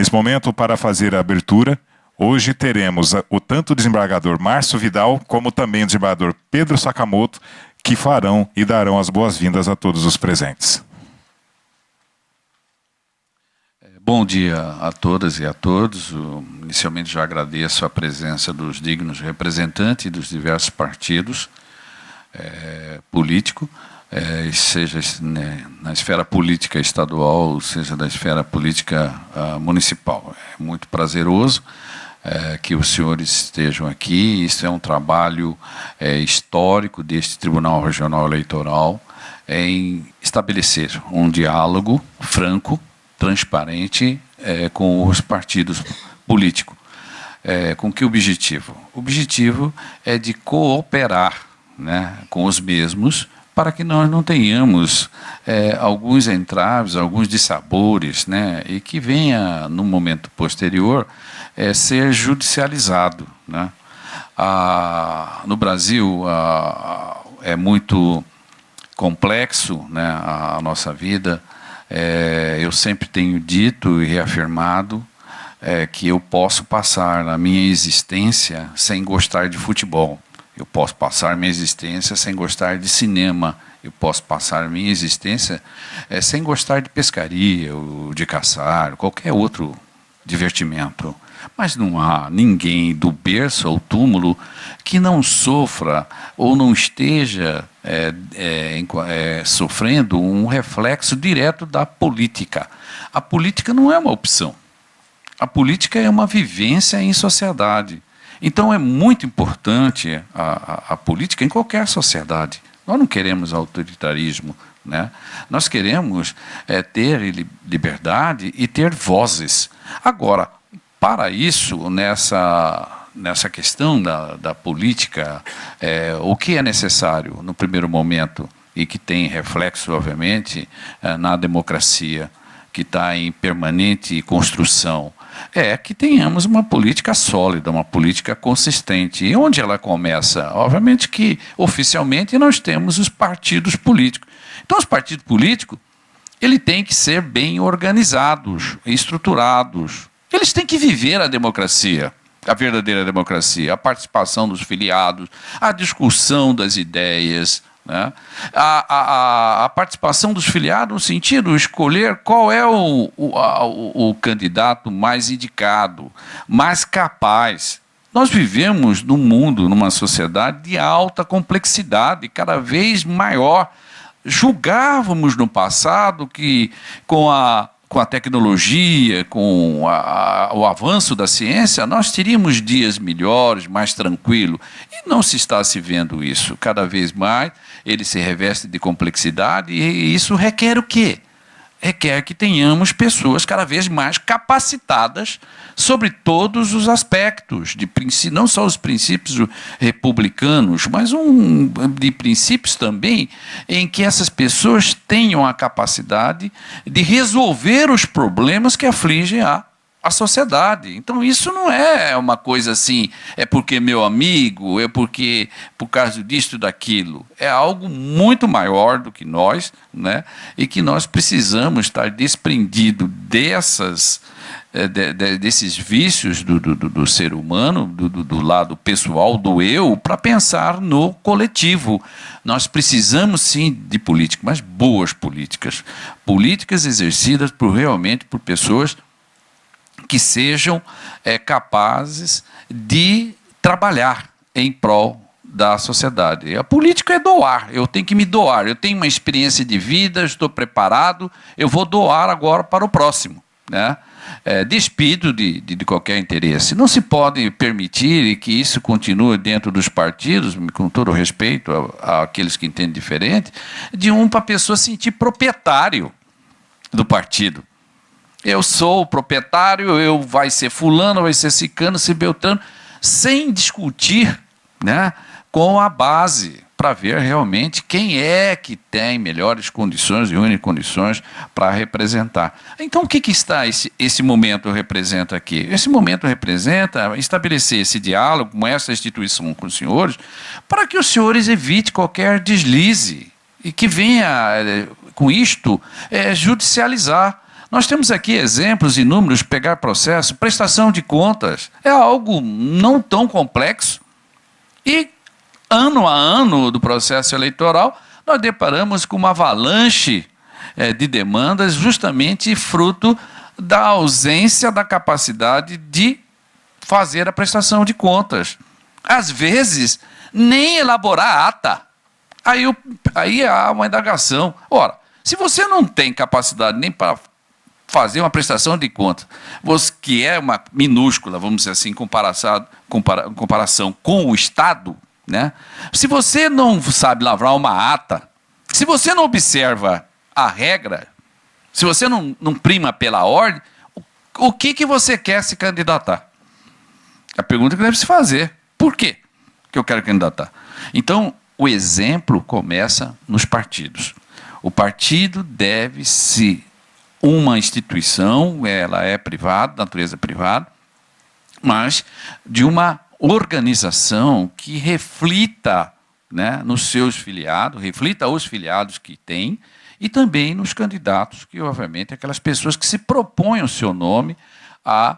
Nesse momento, para fazer a abertura, hoje teremos tanto o desembargador Márcio Vidal, como também o desembargador Pedro Sakamoto, que farão e darão as boas-vindas a todos os presentes. Bom dia a todas e a todos. Inicialmente já agradeço a presença dos dignos representantes dos diversos partidos políticos, seja na esfera política estadual, seja da esfera política municipal. É muito prazeroso que os senhores estejam aqui. Isso é um trabalho histórico deste Tribunal Regional Eleitoral em estabelecer um diálogo franco, transparente com os partidos políticos. Com que objetivo? O objetivo é de cooperar, né, com os mesmos, para que nós não tenhamos alguns entraves, alguns dissabores, né, e que venha, no momento posterior, ser judicializado, né. No Brasil, é muito complexo, né, a nossa vida. Eu sempre tenho dito e reafirmado que eu posso passar a minha existência sem gostar de futebol. Eu posso passar minha existência sem gostar de cinema. Eu posso passar minha existência sem gostar de pescaria, ou de caçar, qualquer outro divertimento. Mas não há ninguém do berço ao túmulo que não sofra ou não esteja sofrendo um reflexo direto da política. A política não é uma opção. A política é uma vivência em sociedade. Então é muito importante a política em qualquer sociedade. Nós não queremos autoritarismo, né? Nós queremos ter liberdade e ter vozes. Agora, para isso, nessa questão da política, o que é necessário no primeiro momento, e que tem reflexo, obviamente, na democracia, que está em permanente construção, é que tenhamos uma política sólida, uma política consistente. E onde ela começa? Obviamente que, oficialmente, nós temos os partidos políticos. Então, os partidos políticos, eles têm que ser bem organizados, estruturados. Eles têm que viver a democracia, a verdadeira democracia, a participação dos filiados, a discussão das ideias, né? A participação dos filiados no sentido de escolher qual é o candidato mais indicado, mais capaz. Nós vivemos num mundo, numa sociedade de alta complexidade, cada vez maior. Julgávamos no passado que com a tecnologia, com o avanço da ciência, nós teríamos dias melhores, mais tranquilos. E não se está se vendo isso. Cada vez mais ele se reveste de complexidade e isso requer o quê? Requer que tenhamos pessoas cada vez mais capacitadas sobre todos os aspectos, não só os princípios republicanos, mas de princípios também em que essas pessoas tenham a capacidade de resolver os problemas que afligem a sociedade. Então, isso não é uma coisa assim, é porque meu amigo, é porque por causa disso, daquilo. É algo muito maior do que nós, né? E que nós precisamos estar desprendido desses vícios do ser humano, do lado pessoal, do eu, para pensar no coletivo. Nós precisamos, sim, de política, mas boas políticas. Políticas exercidas realmente por pessoas que sejam capazes de trabalhar em prol da sociedade. A política é doar, eu tenho que me doar, eu tenho uma experiência de vida, estou preparado, eu vou doar agora para o próximo, né? Despido de qualquer interesse. Não se pode permitir que isso continue dentro dos partidos, com todo o respeito àqueles que entendem diferente, para a pessoa sentir proprietário do partido. Eu sou o proprietário, vai ser fulano, vai ser cicano, ser beltrano, sem discutir, né, com a base, para ver realmente quem é que tem melhores condições e únicas condições para representar. Então, o que está esse momento representa aqui? Esse momento representa estabelecer esse diálogo com essa instituição, com os senhores, para que os senhores evitem qualquer deslize e que venha, com isto, judicializar. Nós temos aqui exemplos inúmeros, pegar processo, prestação de contas, é algo não tão complexo. E, ano a ano do processo eleitoral, nós deparamos com uma avalanche de demandas, justamente fruto da ausência da capacidade de fazer a prestação de contas. Às vezes, nem elaborar a ata. Aí há uma indagação. Ora, se você não tem capacidade nem para fazer uma prestação de contas, que é uma minúscula, vamos dizer assim, em comparação com o Estado, né? Se você não sabe lavrar uma ata, se você não observa a regra, se você não prima pela ordem, o que você quer se candidatar? A pergunta que deve se fazer. Por quê que eu quero candidatar? Então, o exemplo começa nos partidos. O partido deve ser uma instituição, ela é privada, natureza privada, mas de uma organização que reflita, né, nos seus filiados, reflita os filiados que tem, e também nos candidatos, que obviamente aquelas pessoas que se propõem o seu nome a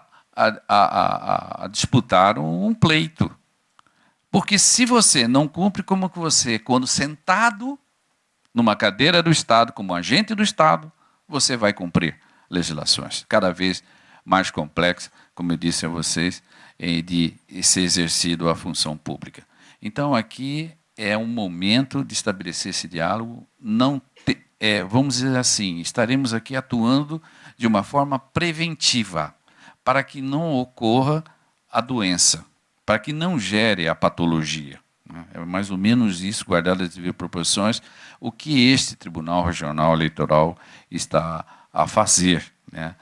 disputar um pleito. Porque se você não cumpre como que você, quando sentado numa cadeira do Estado, como agente do Estado, você vai cumprir legislações cada vez mais complexas, como eu disse a vocês, de ser exercido a função pública. Então, aqui é um momento de estabelecer esse diálogo. Vamos dizer assim, estaremos aqui atuando de uma forma preventiva, para que não ocorra a doença, para que não gere a patologia. É mais ou menos isso, guardadas as devidas proporções, o que este Tribunal Regional Eleitoral está a fazer, né?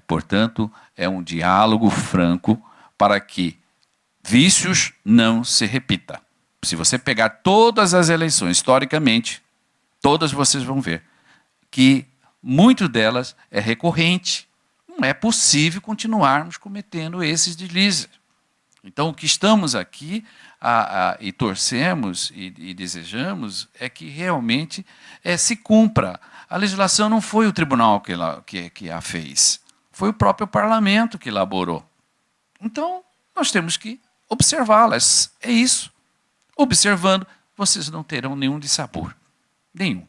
Portanto, é um diálogo franco para que vícios não se repitam. Se você pegar todas as eleições, historicamente, todas vocês vão ver que muito delas é recorrente. Não é possível continuarmos cometendo esses deslizes. Então, o que estamos aqui e torcemos e desejamos é que realmente se cumpra. A legislação não foi o tribunal que a fez, foi o próprio parlamento que elaborou. Então, nós temos que observá-las. É isso. Observando, vocês não terão nenhum dissabor. Nenhum.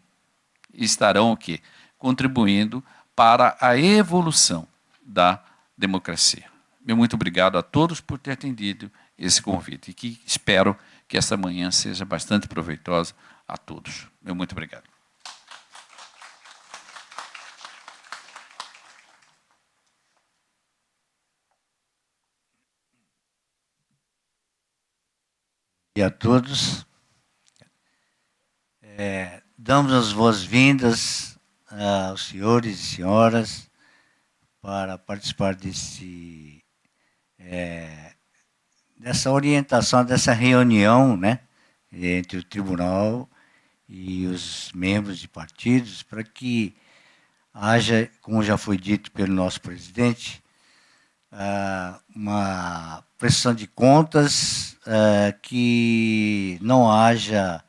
E estarão o quê? Contribuindo para a evolução da democracia. Meu muito obrigado a todos por ter atendido esse convite e que espero que esta manhã seja bastante proveitosa a todos. Meu muito obrigado. E a todos. Damos as boas-vindas aos senhores e senhoras para participar dessa orientação, dessa reunião, né, entre o tribunal e os membros de partidos, para que haja, como já foi dito pelo nosso presidente, uma prestação de contas, que não haja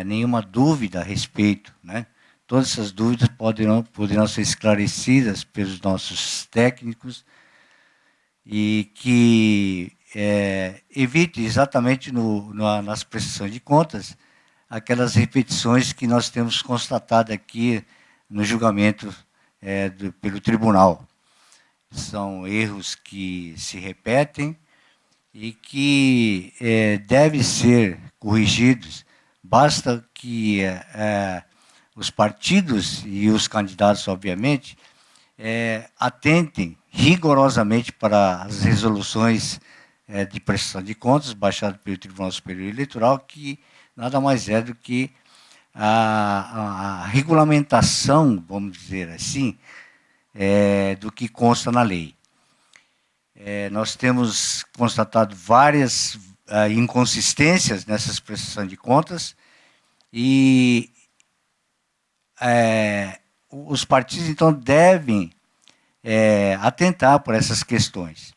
nenhuma dúvida a respeito, né? Todas essas dúvidas poderão ser esclarecidas pelos nossos técnicos e que evite exatamente nas prestações de contas aquelas repetições que nós temos constatado aqui no julgamento pelo tribunal. São erros que se repetem e que devem ser corrigidos. Basta que os partidos e os candidatos, obviamente, atentem rigorosamente para as resoluções de prestação de contas baixadas pelo Tribunal Superior Eleitoral, que nada mais é do que a regulamentação, vamos dizer assim, do que consta na lei. Nós temos constatado várias inconsistências nessas prestações de contas e os partidos, então, devem atentar por essas questões.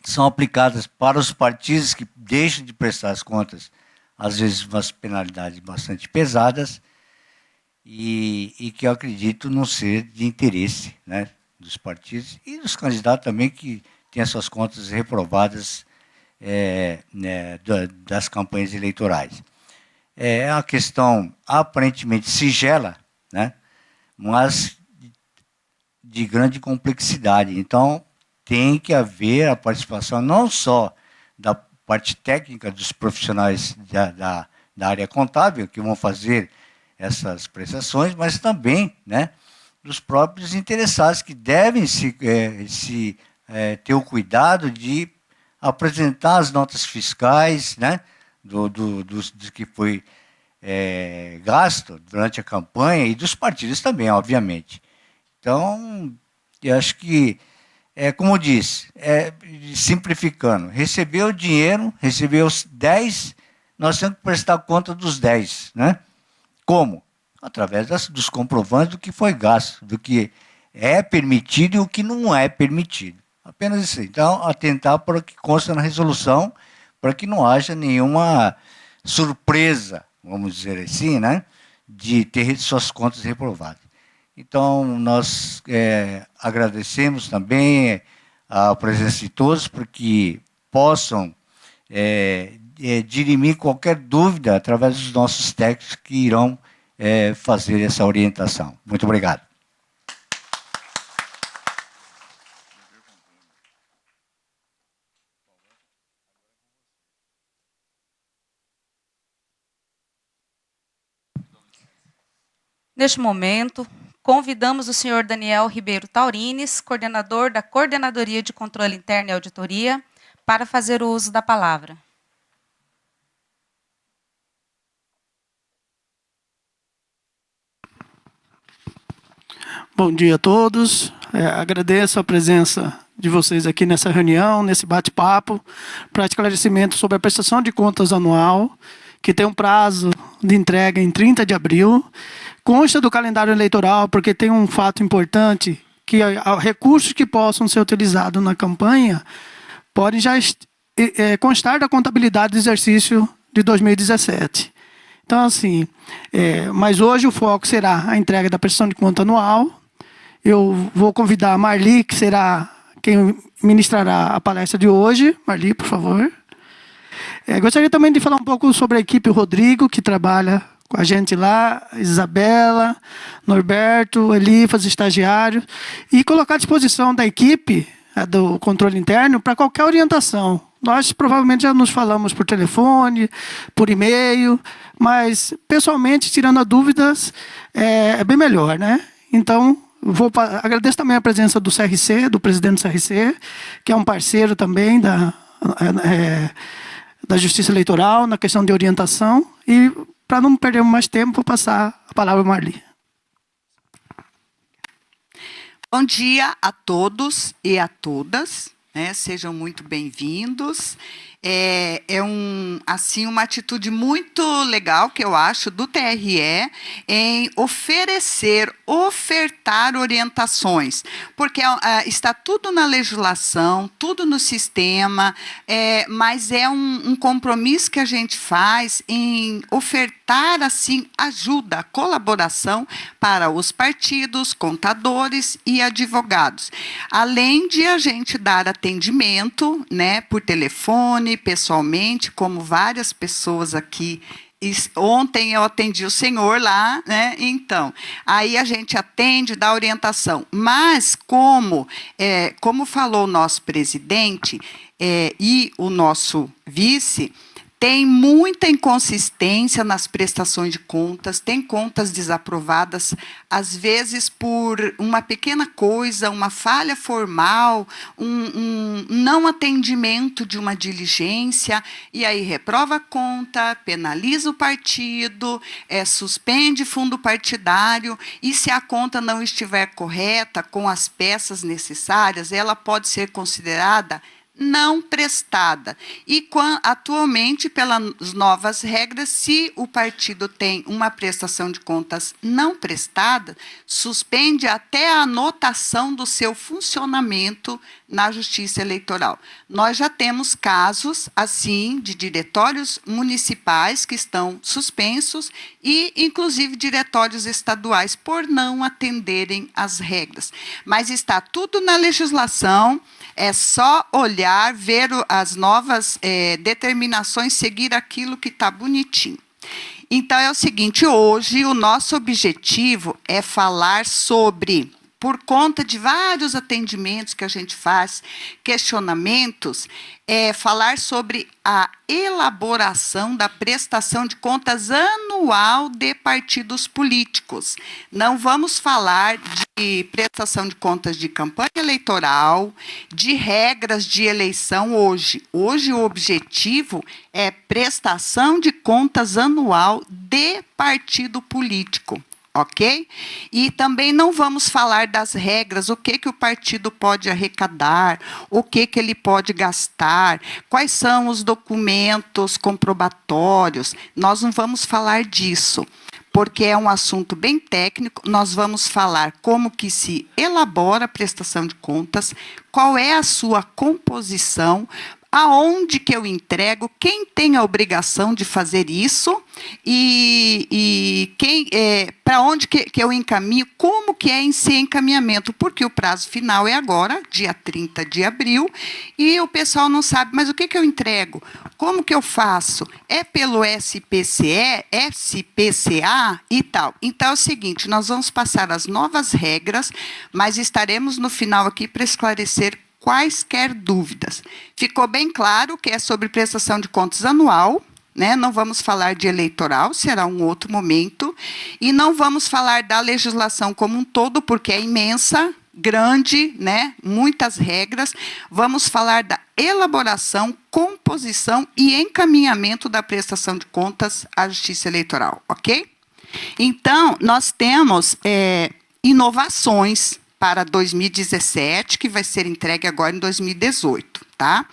São aplicadas para os partidos que deixam de prestar as contas, às vezes, umas penalidades bastante pesadas, e que eu acredito não ser de interesse, né, dos partidos e dos candidatos também que têm as suas contas reprovadas né, das campanhas eleitorais. É uma questão aparentemente sigela, né, mas de grande complexidade. Então, tem que haver a participação não só da parte técnica dos profissionais da área contábil, que vão fazer essas prestações, mas também, né, dos próprios interessados, que devem ter o cuidado de apresentar as notas fiscais, né, do que foi gasto durante a campanha, e dos partidos também, obviamente. Então, eu acho que, como eu disse, simplificando, recebeu o dinheiro, recebeu os 10, nós temos que prestar conta dos 10, né? Como? Através dos comprovantes do que foi gasto, do que é permitido e o que não é permitido. Apenas isso. Então, atentar para o que consta na resolução, para que não haja nenhuma surpresa, vamos dizer assim, né, de ter suas contas reprovadas. Então, nós agradecemos também a presença de todos, para que possam dirimir qualquer dúvida através dos nossos técnicos que irão fazer essa orientação. Muito obrigado. Neste momento, convidamos o senhor Daniel Ribeiro Taurines, coordenador da Coordenadoria de Controle Interno e Auditoria, para fazer o uso da palavra. Bom dia a todos. Agradeço a presença de vocês aqui nessa reunião, nesse bate-papo, para esclarecimento sobre a prestação de contas anual, que tem um prazo de entrega em 30 de abril. Consta do calendário eleitoral, porque tem um fato importante, que recursos que possam ser utilizados na campanha podem já constar da contabilidade do exercício de 2017. Então, assim, mas hoje o foco será a entrega da prestação de conta anual. Eu vou convidar a Marli, que será quem ministrará a palestra de hoje. Marli, por favor. Gostaria também de falar um pouco sobre a equipe Rodrigo, que trabalha com a gente lá, Isabela, Norberto, Elifas, estagiários, e colocar à disposição da equipe do controle interno para qualquer orientação. Nós provavelmente já nos falamos por telefone, por e-mail, mas pessoalmente, tirando as dúvidas, é bem melhor, né? Então, agradeço também a presença do CRC, do presidente do CRC, que é um parceiro também da Justiça Eleitoral na questão de orientação. E, para não perdermos mais tempo, vou passar a palavra a Marli. Bom dia a todos e a todas, né? Sejam muito bem-vindos. Assim, uma atitude muito legal, que eu acho, do TRE, em ofertar orientações, porque está tudo na legislação, tudo no sistema, mas é um compromisso que a gente faz em ofertar, assim, ajuda, colaboração para os partidos, contadores e advogados. Além de a gente dar atendimento, né, por telefone, pessoalmente, como várias pessoas aqui. Ontem eu atendi o senhor lá, né? Então, aí a gente atende, dá orientação. Mas, como falou o nosso presidente e o nosso vice, tem muita inconsistência nas prestações de contas, tem contas desaprovadas, às vezes por uma pequena coisa, uma falha formal, um não atendimento de uma diligência, e aí reprova a conta, penaliza o partido, suspende fundo partidário, e se a conta não estiver correta, com as peças necessárias, ela pode ser considerada não prestada. E atualmente, pelas novas regras, se o partido tem uma prestação de contas não prestada, suspende até a anotação do seu funcionamento na Justiça Eleitoral. Nós já temos casos, assim, de diretórios municipais que estão suspensos e, inclusive, diretórios estaduais por não atenderem às regras. Mas está tudo na legislação, é só olhar, ver as novas determinações, seguir aquilo que está bonitinho. Então, é o seguinte, hoje o nosso objetivo é falar sobre, por conta de vários atendimentos que a gente faz, questionamentos, falar sobre a elaboração da prestação de contas anual de partidos políticos. Não vamos falar de prestação de contas de campanha eleitoral, de regras de eleição hoje. Hoje o objetivo é prestação de contas anual de partido político. Ok? E também não vamos falar das regras, o que o partido pode arrecadar, o que ele pode gastar, quais são os documentos comprobatórios. Nós não vamos falar disso, porque é um assunto bem técnico. Nós vamos falar como que se elabora a prestação de contas, qual é a sua composição, aonde que eu entrego, quem tem a obrigação de fazer isso e quem para onde que eu encaminho, como que é esse encaminhamento, porque o prazo final é agora, dia 30 de abril, e o pessoal não sabe, mas o que eu entrego? Como que eu faço? É pelo SPCE, SPCA e tal. Então, é o seguinte, nós vamos passar as novas regras, mas estaremos no final aqui para esclarecer quaisquer dúvidas. Ficou bem claro que é sobre prestação de contas anual, né? Não vamos falar de eleitoral, será um outro momento, e não vamos falar da legislação como um todo, porque é imensa, grande, né? Muitas regras. Vamos falar da elaboração, composição e encaminhamento da prestação de contas à Justiça Eleitoral, ok? Então, nós temos inovações para 2017, que vai ser entregue agora em 2018. Tá?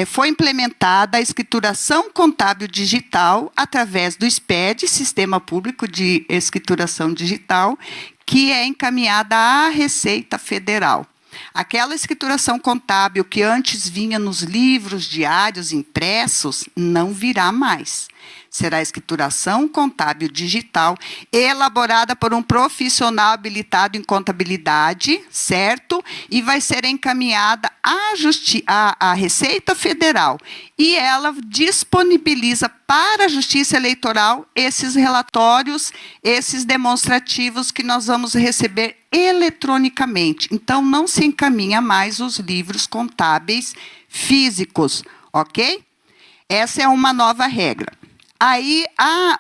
Foi implementada a escrituração contábil digital através do SPED, Sistema Público de Escrituração Digital, que é encaminhada à Receita Federal. Aquela escrituração contábil que antes vinha nos livros diários impressos, não virá mais. Será a escrituração contábil digital, elaborada por um profissional habilitado em contabilidade, certo? E vai ser encaminhada à Receita Federal. E ela disponibiliza para a Justiça Eleitoral esses relatórios, esses demonstrativos que nós vamos receber eletronicamente. Então, não se encaminha mais os livros contábeis físicos, ok? Essa é uma nova regra. Aí,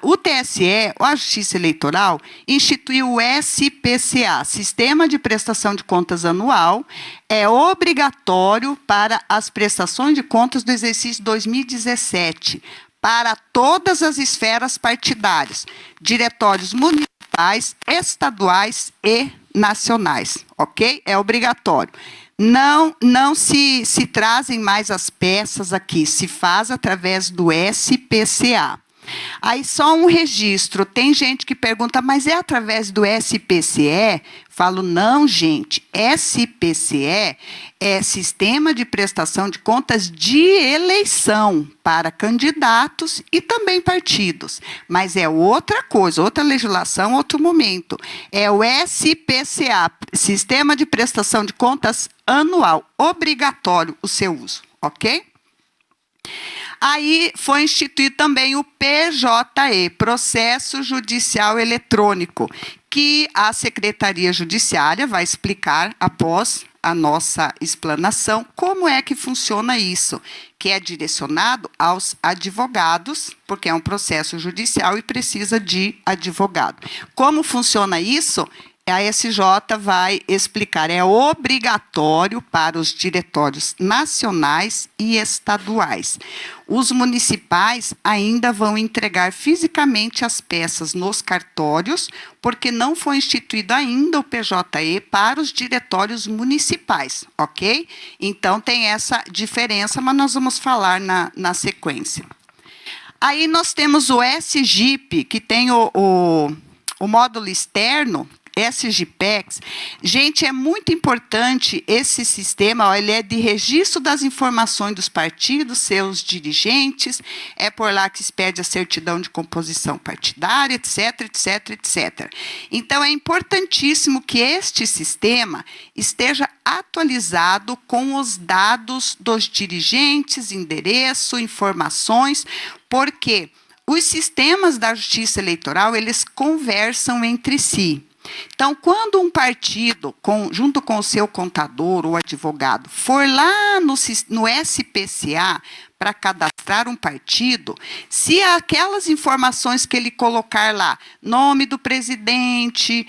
o TSE, a Justiça Eleitoral, instituiu o SPCA, Sistema de Prestação de Contas Anual, é obrigatório para as prestações de contas do exercício 2017, para todas as esferas partidárias, diretórios municipais, estaduais e nacionais, ok? É obrigatório. Não se trazem mais as peças aqui, se faz através do SPCA. Aí só um registro, tem gente que pergunta, mas é através do SPCE? Falo, não, gente, SPCE é Sistema de Prestação de Contas de Eleição para candidatos e também partidos. Mas é outra coisa, outra legislação, outro momento. É o SPCA, Sistema de Prestação de Contas Anual, obrigatório o seu uso, ok? Aí foi instituído também o PJE, Processo Judicial Eletrônico, que a Secretaria Judiciária vai explicar após a nossa explanação como é que funciona isso, que é direcionado aos advogados, porque é um processo judicial e precisa de advogado. Como funciona isso? a SJ vai explicar, é obrigatório para os diretórios nacionais e estaduais. Os municipais ainda vão entregar fisicamente as peças nos cartórios, porque não foi instituído ainda o PJE para os diretórios municipais, ok? Então, tem essa diferença, mas nós vamos falar na sequência. Aí nós temos o SGIP, que tem o módulo externo, SGPEX. Gente, é muito importante esse sistema, ó, ele é de registro das informações dos partidos, seus dirigentes, é por lá que se pede a certidão de composição partidária, etc, etc, etc. Então, é importantíssimo que este sistema esteja atualizado com os dados dos dirigentes, endereço, informações, porque os sistemas da Justiça Eleitoral, eles conversam entre si. Então, quando um partido, junto com o seu contador ou advogado, for lá no SPCA para cadastrar um partido, se aquelas informações que ele colocar lá, nome do presidente,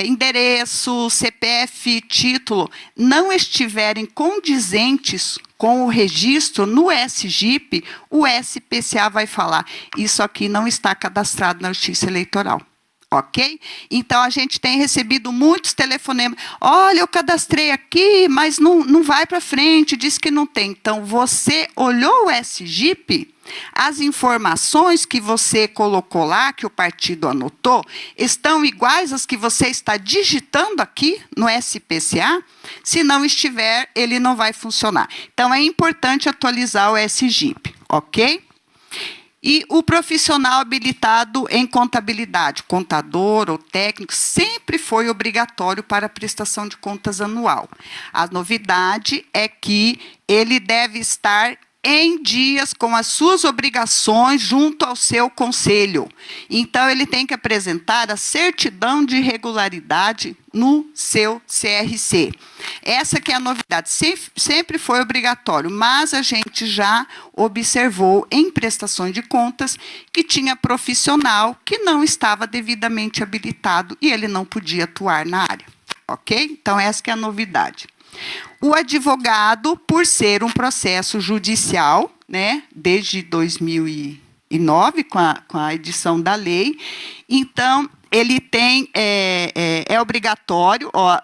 endereço, CPF, título, não estiverem condizentes com o registro no SGIP, o SPCA vai falar, isso aqui não está cadastrado na Justiça Eleitoral. Ok? Então, a gente tem recebido muitos telefonemas. Olha, eu cadastrei aqui, mas não vai para frente, diz que não tem. Então, você olhou o SGIP, as informações que você colocou lá, que o partido anotou, estão iguais às que você está digitando aqui no SPCA? Se não estiver, ele não vai funcionar. Então, é importante atualizar o SGIP, ok? E o profissional habilitado em contabilidade, contador ou técnico, sempre foi obrigatório para a prestação de contas anual. A novidade é que ele deve estar em dias com as suas obrigações junto ao seu conselho. Então, ele tem que apresentar a certidão de regularidade no seu CRC. Essa que é a novidade. Sempre foi obrigatório, mas a gente já observou em prestações de contas que tinha profissional que não estava devidamente habilitado e ele não podia atuar na área. Ok? Então, essa que é a novidade. O advogado, por ser um processo judicial, né, desde 2009, com a edição da lei, então, ele tem, é obrigatório, ó,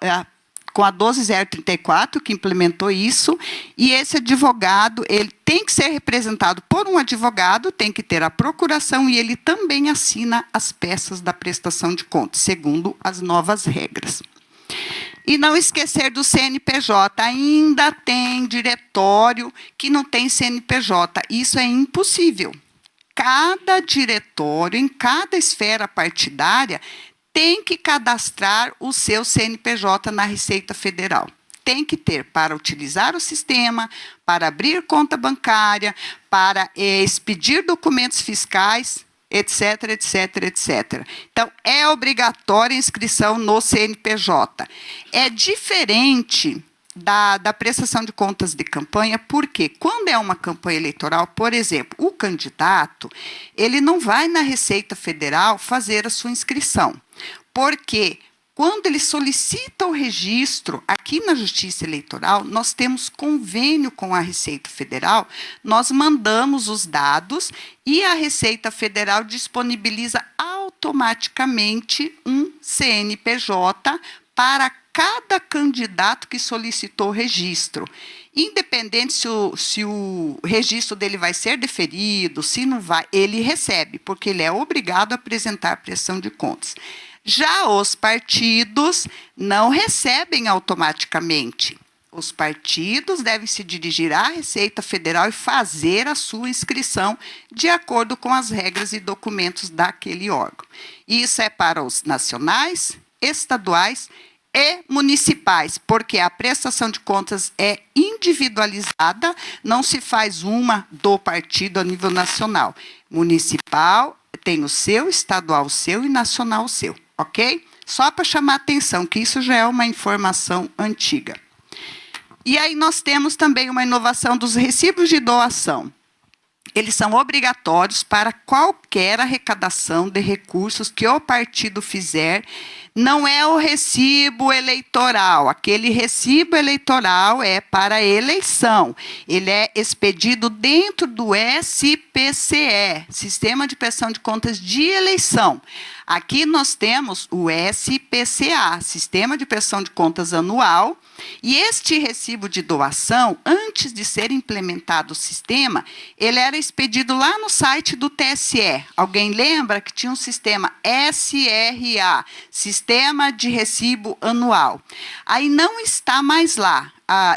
com a 12034, que implementou isso, e esse advogado, ele tem que ser representado por um advogado, tem que ter a procuração, e ele também assina as peças da prestação de contas, segundo as novas regras. E não esquecer do CNPJ, ainda tem diretório que não tem CNPJ, isso é impossível. Cada diretório, em cada esfera partidária, tem que cadastrar o seu CNPJ na Receita Federal. Tem que ter para utilizar o sistema, para abrir conta bancária, para expedir documentos fiscais, etc, etc, etc. Então, é obrigatória a inscrição no CNPJ. É diferente da prestação de contas de campanha, porque quando é uma campanha eleitoral, por exemplo, o candidato, ele não vai na Receita Federal fazer a sua inscrição, porque quando ele solicita o registro aqui na Justiça Eleitoral, nós temos convênio com a Receita Federal, nós mandamos os dados e a Receita Federal disponibiliza automaticamente um CNPJ para cada candidato que solicitou o registro. Independente se o registro dele vai ser deferido, se não vai, ele recebe, porque ele é obrigado a apresentar a prestação de contas. Já os partidos não recebem automaticamente. Os partidos devem se dirigir à Receita Federal e fazer a sua inscrição de acordo com as regras e documentos daquele órgão. Isso é para os nacionais, estaduais e municipais, porque a prestação de contas é individualizada, não se faz uma do partido a nível nacional. Municipal tem o seu, estadual o seu e nacional o seu. Ok? Só para chamar a atenção, que isso já é uma informação antiga. E aí nós temos também uma inovação dos recibos de doação. eles são obrigatórios para qualquer arrecadação de recursos que o partido fizer. Não é o recibo eleitoral. Aquele recibo eleitoral é para a eleição. Ele é expedido dentro do SPCE, Sistema de Prestação de Contas de Eleição. Aqui nós temos o SPCA, Sistema de Prestação de Contas Anual, e este recibo de doação, antes de ser implementado o sistema, ele era expedido lá no site do TSE. Alguém lembra que tinha um sistema SRA, Sistema de Recibo Anual. Aí não está mais lá.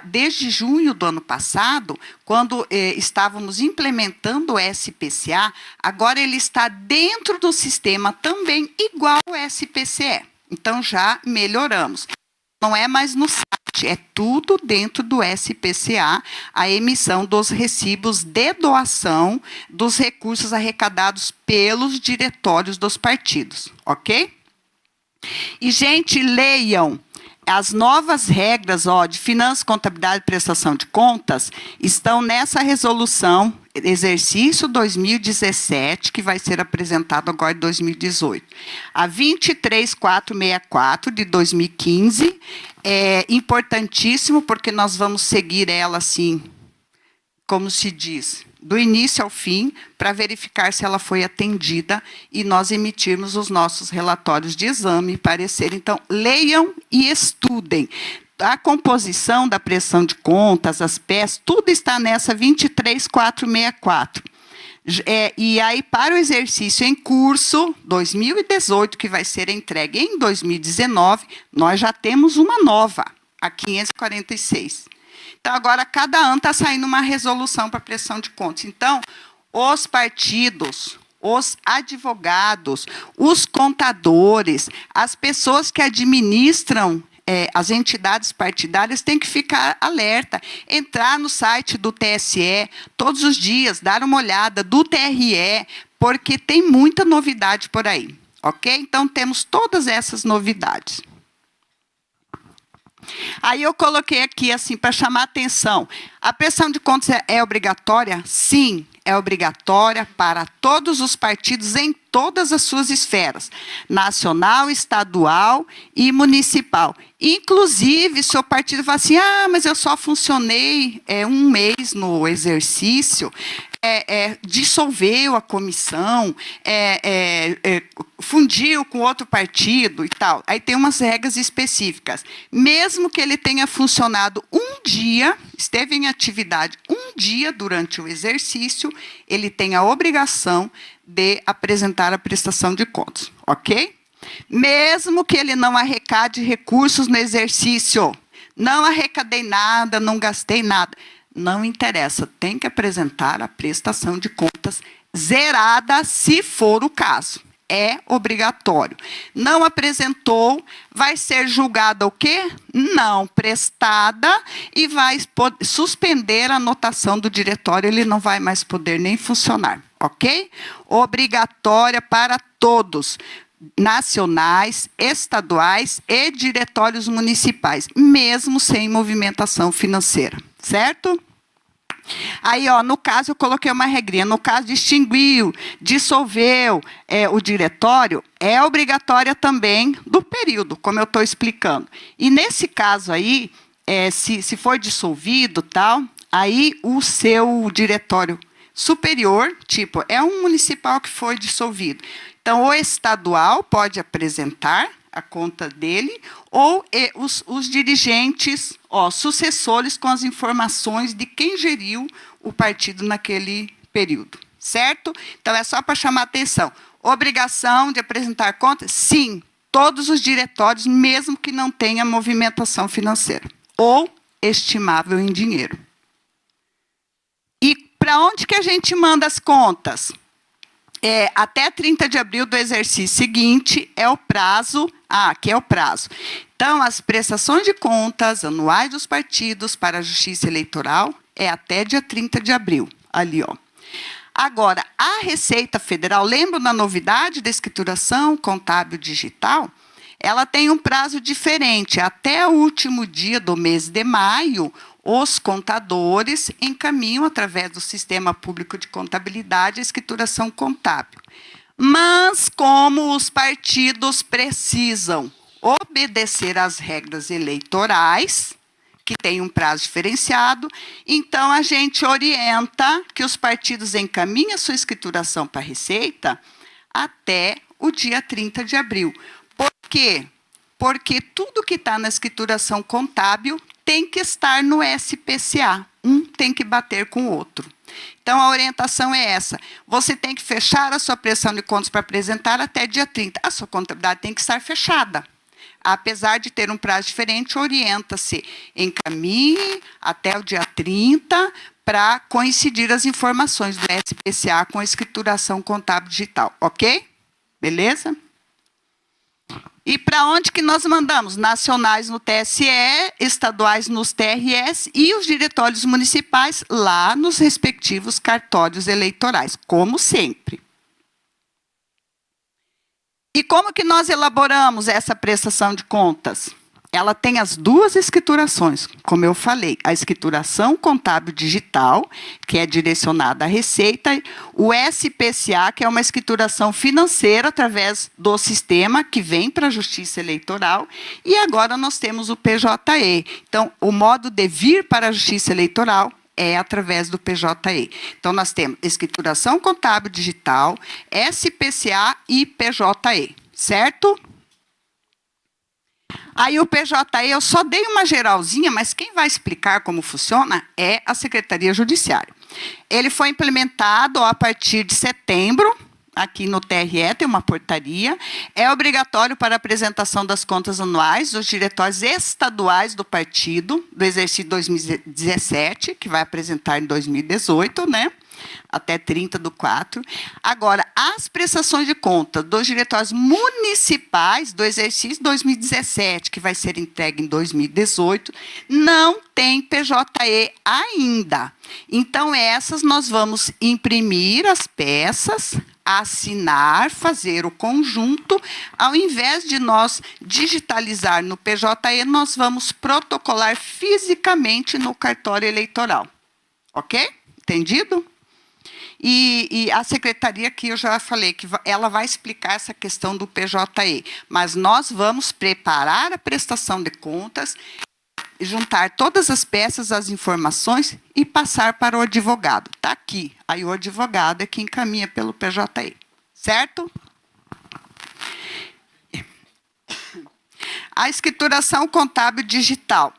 Desde junho do ano passado, quando estávamos implementando o SPCA, agora ele está dentro do sistema também, igual ao SPCE. Então, já melhoramos. Não é mais no site, é tudo dentro do SPCA, a emissão dos recibos de doação dos recursos arrecadados pelos diretórios dos partidos, ok? E, gente, leiam. As novas regras de finanças, contabilidade e prestação de contas estão nessa resolução, exercício 2017, que vai ser apresentado agora em 2018. A 23464, de 2015, é importantíssimo, porque nós vamos seguir ela assim, como se diz, do início ao fim, para verificar se ela foi atendida e nós emitirmos os nossos relatórios de exame e parecer. Então, leiam e estudem. A composição da prestação de contas, as peças, tudo está nessa 23464. E aí, para o exercício em curso, 2018, que vai ser entregue em 2019, nós já temos uma nova, a 546. Então, agora, cada ano está saindo uma resolução para prestação de contas. Então, os partidos, os advogados, os contadores, as pessoas que administram as entidades partidárias têm que ficar alerta, entrar no site do TSE todos os dias, dar uma olhada, do TRE, porque tem muita novidade por aí, ok? Então, temos todas essas novidades. Aí eu coloquei aqui, assim, para chamar a atenção. A prestação de contas é obrigatória? Sim, é obrigatória para todos os partidos em todas as suas esferas, nacional, estadual e municipal. Inclusive, se o partido fala assim, mas eu só funcionei um mês no exercício, dissolveu a comissão, fundiu com outro partido e tal. Aí tem umas regras específicas. Mesmo que ele tenha funcionado um dia, esteve em atividade um dia durante o exercício, ele tem a obrigação de apresentar a prestação de contas, ok? Mesmo que ele não arrecade recursos no exercício, não arrecadei nada, não gastei nada, não interessa, tem que apresentar a prestação de contas zerada, se for o caso. É obrigatório. Não apresentou, vai ser julgada o quê? Não prestada e vai suspender a anotação do diretório, ele não vai mais poder nem funcionar, ok? Obrigatória para todos, nacionais, estaduais e diretórios municipais, mesmo sem movimentação financeira, certo? Aí, no caso, eu coloquei uma regrinha. No caso, extinguiu, dissolveu o diretório, é obrigatória também do período, como eu estou explicando. E, nesse caso aí, se for dissolvido, tal, aí o seu diretório superior, tipo, é um municipal que foi dissolvido. Então, o estadual pode apresentar a conta dele, ou os dirigentes, sucessores, com as informações de quem geriu o partido naquele período, certo? Então, é só para chamar a atenção. Obrigação de apresentar contas? Sim, todos os diretórios, mesmo que não tenha movimentação financeira, ou estimável em dinheiro. E para onde que a gente manda as contas? Até 30 de abril do exercício seguinte é o prazo. Aqui é o prazo. Então, as prestações de contas anuais dos partidos para a Justiça Eleitoral é até dia 30 de abril. Ali, Agora, a Receita Federal, lembra da novidade da escrituração contábil digital? Ela tem um prazo diferente. Até o último dia do mês de maio, os contadores encaminham, através do Sistema Público de Contabilidade, a escrituração contábil. Mas, como os partidos precisam obedecer às regras eleitorais, que tem um prazo diferenciado, então a gente orienta que os partidos encaminhem a sua escrituração para a Receita até o dia 30 de abril. Por quê? Porque tudo que está na escrituração contábil tem que estar no SPCA. Um tem que bater com o outro. Então, a orientação é essa. Você tem que fechar a sua prestação de contas para apresentar até dia 30. A sua contabilidade tem que estar fechada. Apesar de ter um prazo diferente, orienta-se, encaminhe até o dia 30 para coincidir as informações do SPCA com a escrituração contábil digital. Ok? Beleza? E para onde que nós mandamos? Nacionais no TSE, estaduais nos TRS e os diretórios municipais lá nos respectivos cartórios eleitorais, como sempre. E como que nós elaboramos essa prestação de contas? Ela tem as duas escriturações, como eu falei, a escrituração contábil digital, que é direcionada à Receita, o SPCA, que é uma escrituração financeira através do sistema que vem para a Justiça Eleitoral, e agora nós temos o PJE. Então, o modo de vir para a Justiça Eleitoral é através do PJE. Então, nós temos escrituração contábil digital, SPCA e PJE, certo? Aí o PJE, eu só dei uma geralzinha, mas quem vai explicar como funciona é a Secretaria Judiciária. Ele foi implementado a partir de setembro, aqui no TRE, tem uma portaria. É obrigatório para a apresentação das contas anuais dos diretórios estaduais do partido, do exercício 2017, que vai apresentar em 2018, né? Até 30/4. Agora, as prestações de conta dos diretórios municipais do exercício 2017, que vai ser entregue em 2018, não tem PJE ainda. Então, essas nós vamos imprimir as peças, assinar, fazer o conjunto. Ao invés de nós digitalizar no PJE, nós vamos protocolar fisicamente no cartório eleitoral. Ok? Entendido? E a secretaria, que eu já falei, que ela vai explicar essa questão do PJE. Mas nós vamos preparar a prestação de contas, juntar todas as peças, as informações e passar para o advogado. Está aqui. Aí o advogado é quem encaminha pelo PJE. Certo? A escrituração contábil digital.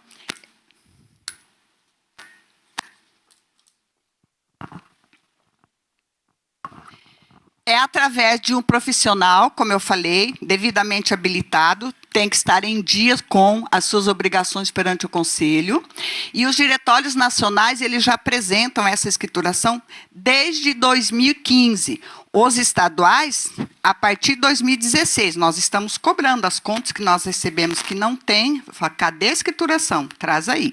É através de um profissional, como eu falei, devidamente habilitado, tem que estar em dia com as suas obrigações perante o Conselho. E os diretórios nacionais, eles já apresentam essa escrituração desde 2015. Os estaduais, a partir de 2016, nós estamos cobrando as contas que nós recebemos que não tem. Cadê a escrituração? Traz aí.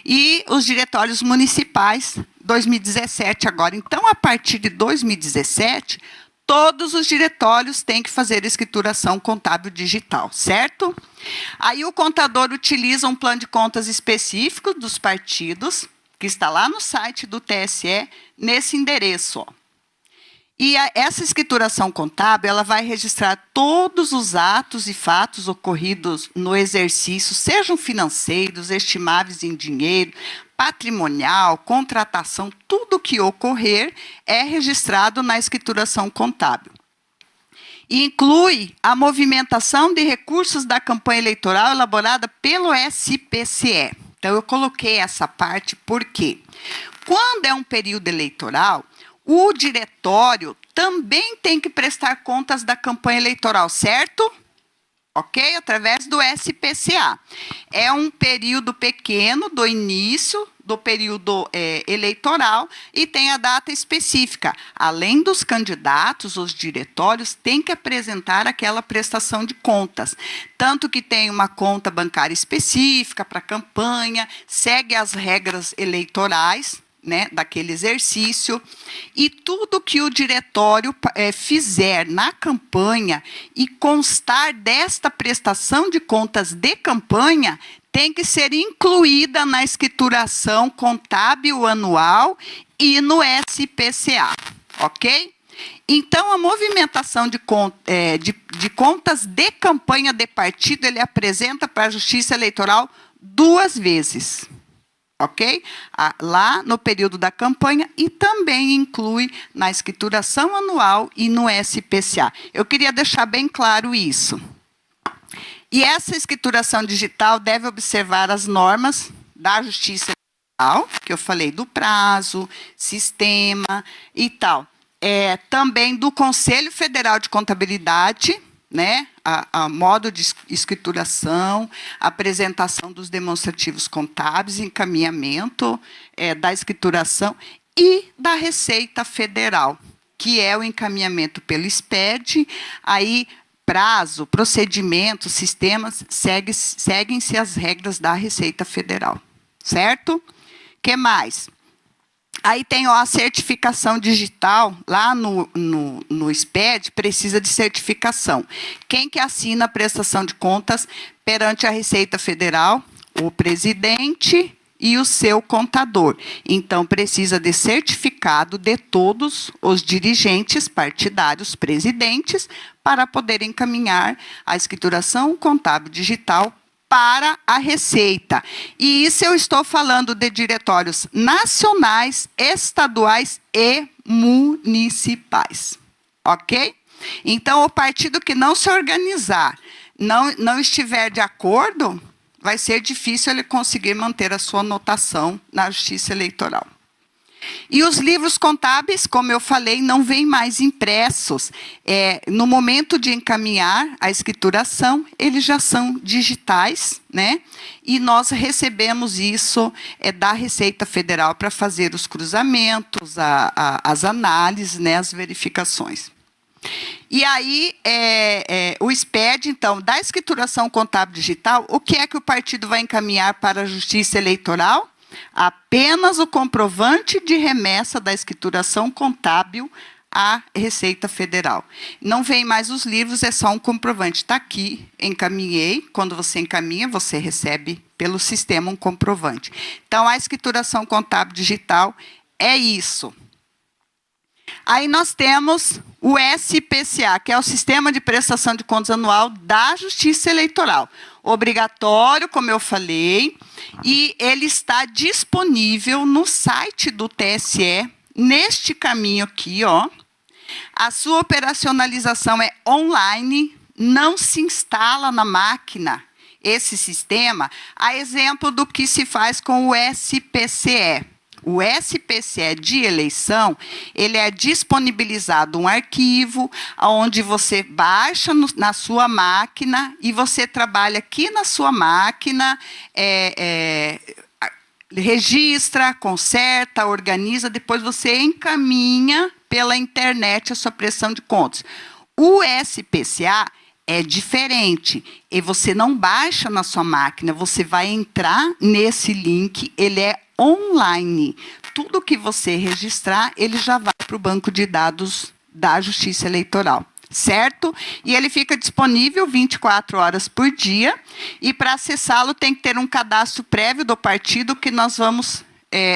E os diretórios municipais, 2017 agora. Então, a partir de 2017... todos os diretórios têm que fazer escrituração contábil digital, certo? Aí o contador utiliza um plano de contas específico dos partidos, que está lá no site do TSE, nesse endereço. Ó. E essa escrituração contábil, ela vai registrar todos os atos e fatos ocorridos no exercício, sejam financeiros, estimáveis em dinheiro, patrimonial, contratação, tudo que ocorrer é registrado na escrituração contábil. E inclui a movimentação de recursos da campanha eleitoral elaborada pelo SPCE. Então, eu coloquei essa parte porque, quando é um período eleitoral, o diretório também tem que prestar contas da campanha eleitoral, certo? Ok? Através do SPCA. É um período pequeno do início do período eleitoral e tem a data específica. Além dos candidatos, os diretórios têm que apresentar aquela prestação de contas. Tanto que tem uma conta bancária específica para a campanha, segue as regras eleitorais, né, daquele exercício, e tudo que o diretório fizer na campanha e constar desta prestação de contas de campanha tem que ser incluída na escrituração contábil anual e no SPCA, ok? Então, a movimentação de contas de campanha de partido, ele apresenta para a Justiça Eleitoral 2 vezes, ok? Lá no período da campanha e também inclui na escrituração anual e no SPCA. Eu queria deixar bem claro isso. E essa escrituração digital deve observar as normas da Justiça Eleitoral, que eu falei do prazo, sistema e tal. Também do Conselho Federal de Contabilidade, né, a modo de escrituração, apresentação dos demonstrativos contábeis, encaminhamento da escrituração e da Receita Federal, que é o encaminhamento pelo SPED. Aí, prazo, procedimento, sistemas, seguem-se as regras da Receita Federal, certo? O que mais? Aí tem a certificação digital, lá no SPED, precisa de certificação. Quem que assina a prestação de contas perante a Receita Federal? O presidente e o seu contador. Então, precisa de certificado de todos os dirigentes partidários presidentes para poder encaminhar a escrituração contábil digital para a Receita. E isso eu estou falando de diretórios nacionais, estaduais e municipais. Ok? Então, o partido que não se organizar, não estiver de acordo, vai ser difícil ele conseguir manter a sua anotação na Justiça Eleitoral. E os livros contábeis, como eu falei, não vêm mais impressos. No momento de encaminhar a escrituração, eles já são digitais, né? E nós recebemos isso da Receita Federal para fazer os cruzamentos, as análises, né, as verificações. E aí, o SPED, então, da escrituração contábil digital, o que é que o partido vai encaminhar para a Justiça Eleitoral? Apenas o comprovante de remessa da escrituração contábil à Receita Federal. Não vem mais os livros, é só um comprovante. Está aqui, encaminhei. Quando você encaminha, você recebe pelo sistema um comprovante. Então, a escrituração contábil digital é isso. Aí nós temos o SPCA, que é o Sistema de Prestação de Contas Anual da Justiça Eleitoral. Obrigatório, como eu falei, e ele está disponível no site do TSE, neste caminho aqui, ó. A sua operacionalização é online, não se instala na máquina esse sistema, a exemplo do que se faz com o SPCE. O SPCE de eleição, ele é disponibilizado um arquivo onde você baixa na sua máquina e você trabalha aqui na sua máquina, registra, conserta, organiza, depois você encaminha pela internet a sua prestação de contas. O SPCA é diferente, e você não baixa na sua máquina, você vai entrar nesse link, ele é online. Tudo que você registrar, ele já vai para o banco de dados da Justiça Eleitoral, certo? E ele fica disponível 24 horas por dia, e para acessá-lo tem que ter um cadastro prévio do partido que nós vamos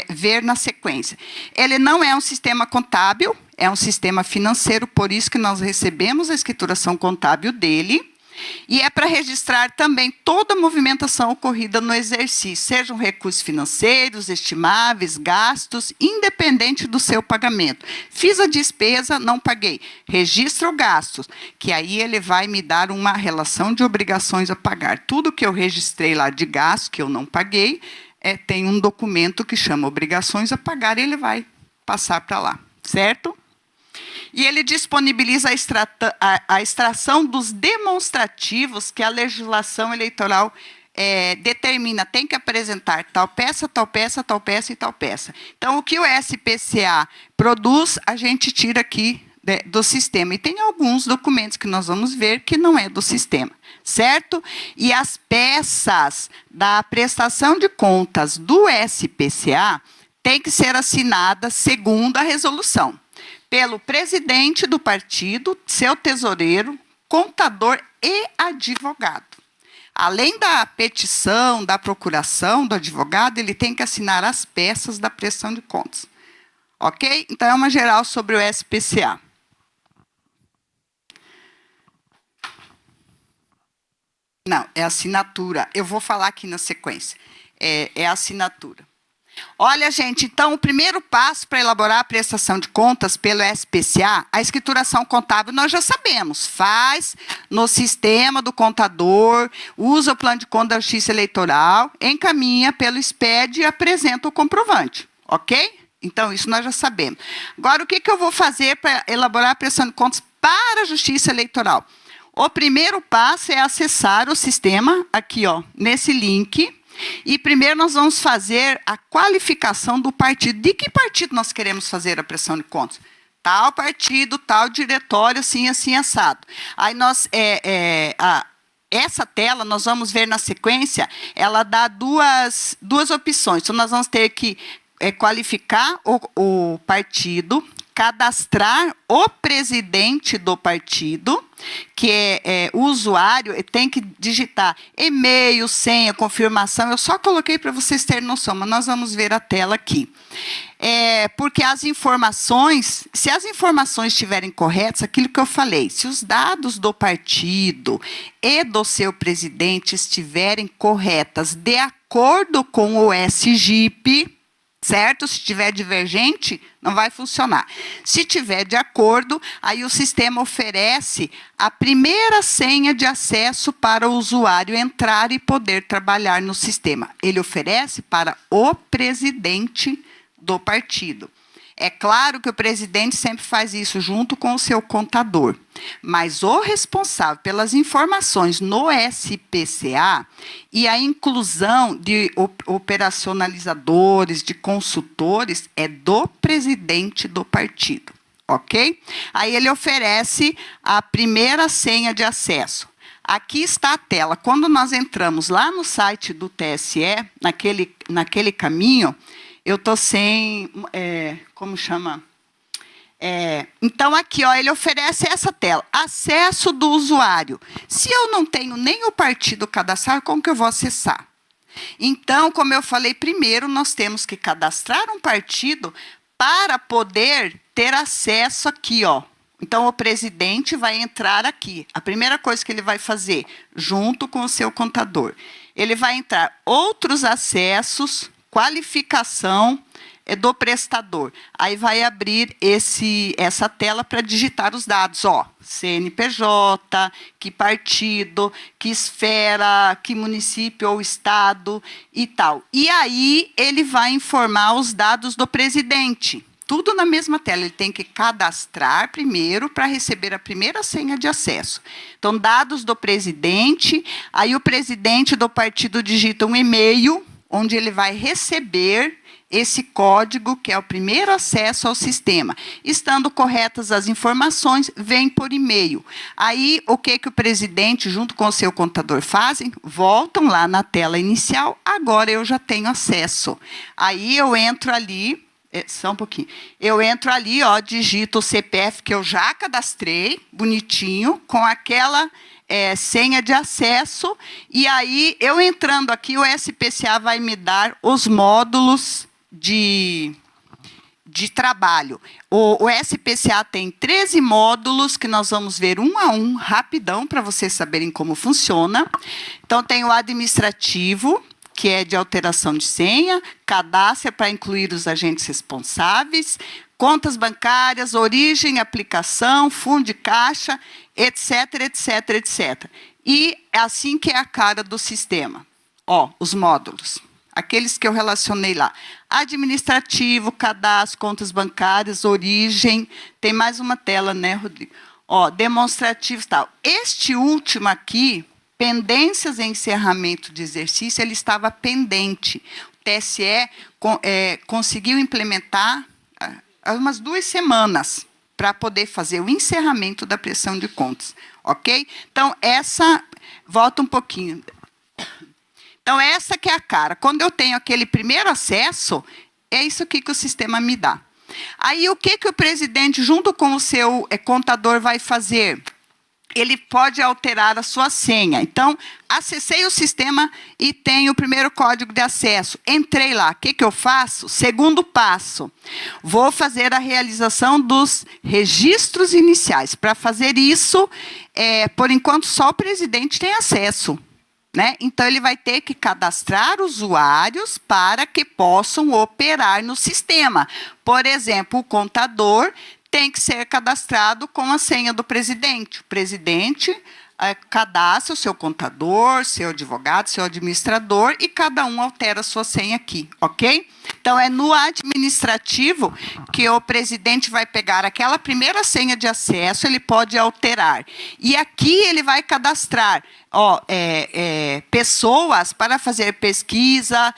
ver na sequência. Ele não é um sistema contábil, é um sistema financeiro, por isso que nós recebemos a escrituração contábil dele, e é para registrar também toda a movimentação ocorrida no exercício, sejam recursos financeiros, estimáveis, gastos, independente do seu pagamento. Fiz a despesa, não paguei. Registra o gastos, que aí ele vai me dar uma relação de obrigações a pagar. Tudo que eu registrei lá de gastos, que eu não paguei, tem um documento que chama obrigações a pagar, e ele vai passar para lá, certo? E ele disponibiliza a extração dos demonstrativos que a legislação eleitoral determina. Tem que apresentar tal peça, tal peça, tal peça e tal peça. Então, o que o SPCA produz, a gente tira aqui do sistema. E tem alguns documentos que nós vamos ver que não é do sistema, certo? E as peças da prestação de contas do SPCA têm que ser assinadas segundo a resolução pelo presidente do partido, seu tesoureiro, contador e advogado. Além da petição, da procuração do advogado, ele tem que assinar as peças da prestação de contas. Ok? Então, é uma geral sobre o SPCA. Não, é assinatura. Eu vou falar aqui na sequência. É assinatura. Olha, gente, então, o primeiro passo para elaborar a prestação de contas pelo SPCA, a escrituração contábil, nós já sabemos. Faz no sistema do contador, usa o plano de conta da Justiça Eleitoral, encaminha pelo SPED e apresenta o comprovante. Ok? Então, isso nós já sabemos. Agora, o que eu vou fazer para elaborar a prestação de contas para a Justiça Eleitoral? O primeiro passo é acessar o sistema, aqui, ó, nesse link. E primeiro nós vamos fazer a qualificação do partido. De que partido nós queremos fazer a prestação de contas? Tal partido, tal diretório, assim, assim, assado. Aí nós, essa tela, nós vamos ver na sequência, ela dá duas opções. Então, nós vamos ter que qualificar o partido, cadastrar o presidente do partido, que é o usuário, tem que digitar e-mail, senha, confirmação. Eu só coloquei para vocês terem noção, mas nós vamos ver a tela aqui. Porque as informações, se as informações estiverem corretas, aquilo que eu falei, se os dados do partido e do seu presidente estiverem corretas, de acordo com o SGIP, certo? Se tiver divergente, não vai funcionar. Se tiver de acordo, aí o sistema oferece a primeira senha de acesso para o usuário entrar e poder trabalhar no sistema. Ele oferece para o presidente do partido. É claro que o presidente sempre faz isso junto com o seu contador, mas o responsável pelas informações no SPCA e a inclusão de operacionalizadores, de consultores, é do presidente do partido, ok? Aí ele oferece a primeira senha de acesso. Aqui está a tela. Quando nós entramos lá no site do TSE, naquele caminho, eu estou sem, como chama? Então, aqui, ó, ele oferece essa tela, acesso do usuário. Se eu não tenho nem o partido cadastrado, como que eu vou acessar? Então, como eu falei, primeiro nós temos que cadastrar um partido para poder ter acesso aqui, ó. Então, o presidente vai entrar aqui. A primeira coisa que ele vai fazer, junto com o seu contador, ele vai entrar outros acessos, qualificação do prestador. Aí vai abrir essa tela para digitar os dados. Ó, CNPJ, que partido, que esfera, que município ou estado e tal. E aí ele vai informar os dados do presidente. Tudo na mesma tela. Ele tem que cadastrar primeiro para receber a primeira senha de acesso. Então, dados do presidente, aí o presidente do partido digita um e-mail, onde ele vai receber esse código, que é o primeiro acesso ao sistema. Estando corretas as informações, vem por e-mail. Aí, o que o presidente, junto com o seu contador, fazem? Voltam lá na tela inicial, agora eu já tenho acesso. Aí, eu entro ali, só um pouquinho, eu entro ali, ó, digito o CPF que eu já cadastrei, bonitinho, com aquela senha de acesso, e aí, eu entrando aqui, o SPCA vai me dar os módulos de trabalho. O SPCA tem 13 módulos, que nós vamos ver um a um, rapidão, para vocês saberem como funciona. Então, tem o administrativo, que é de alteração de senha, cadastro para incluir os agentes responsáveis, contas bancárias, origem, aplicação, fundo de caixa, etc, etc, etc. E é assim que é a cara do sistema. Ó, os módulos, aqueles que eu relacionei lá. Administrativo, cadastro, contas bancárias, origem. Tem mais uma tela, né, Rodrigo? Ó, demonstrativo e tal. Este último aqui, pendências em encerramento de exercício, ele estava pendente. O TSE conseguiu implementar há umas 2 semanas para poder fazer o encerramento da prestação de contas. Ok? Então, volta um pouquinho. Então, essa que é a cara. Quando eu tenho aquele primeiro acesso, é isso aqui que o sistema me dá. Aí, o que o presidente, junto com o seu contador, vai fazer? ele pode alterar a sua senha. Então, acessei o sistema e tenho o primeiro código de acesso. Entrei lá. O que eu faço? Segundo passo. Vou fazer a realização dos registros iniciais. Para fazer isso, por enquanto, só o presidente tem acesso. Né? Então, ele vai ter que cadastrar usuários para que possam operar no sistema. Por exemplo, o contador tem que ser cadastrado com a senha do presidente. O presidente cadastra o seu contador, seu advogado, seu administrador, e cada um altera a sua senha aqui, ok? Então, é no administrativo que o presidente vai pegar aquela primeira senha de acesso, ele pode alterar. E aqui ele vai cadastrar pessoas para fazer pesquisa,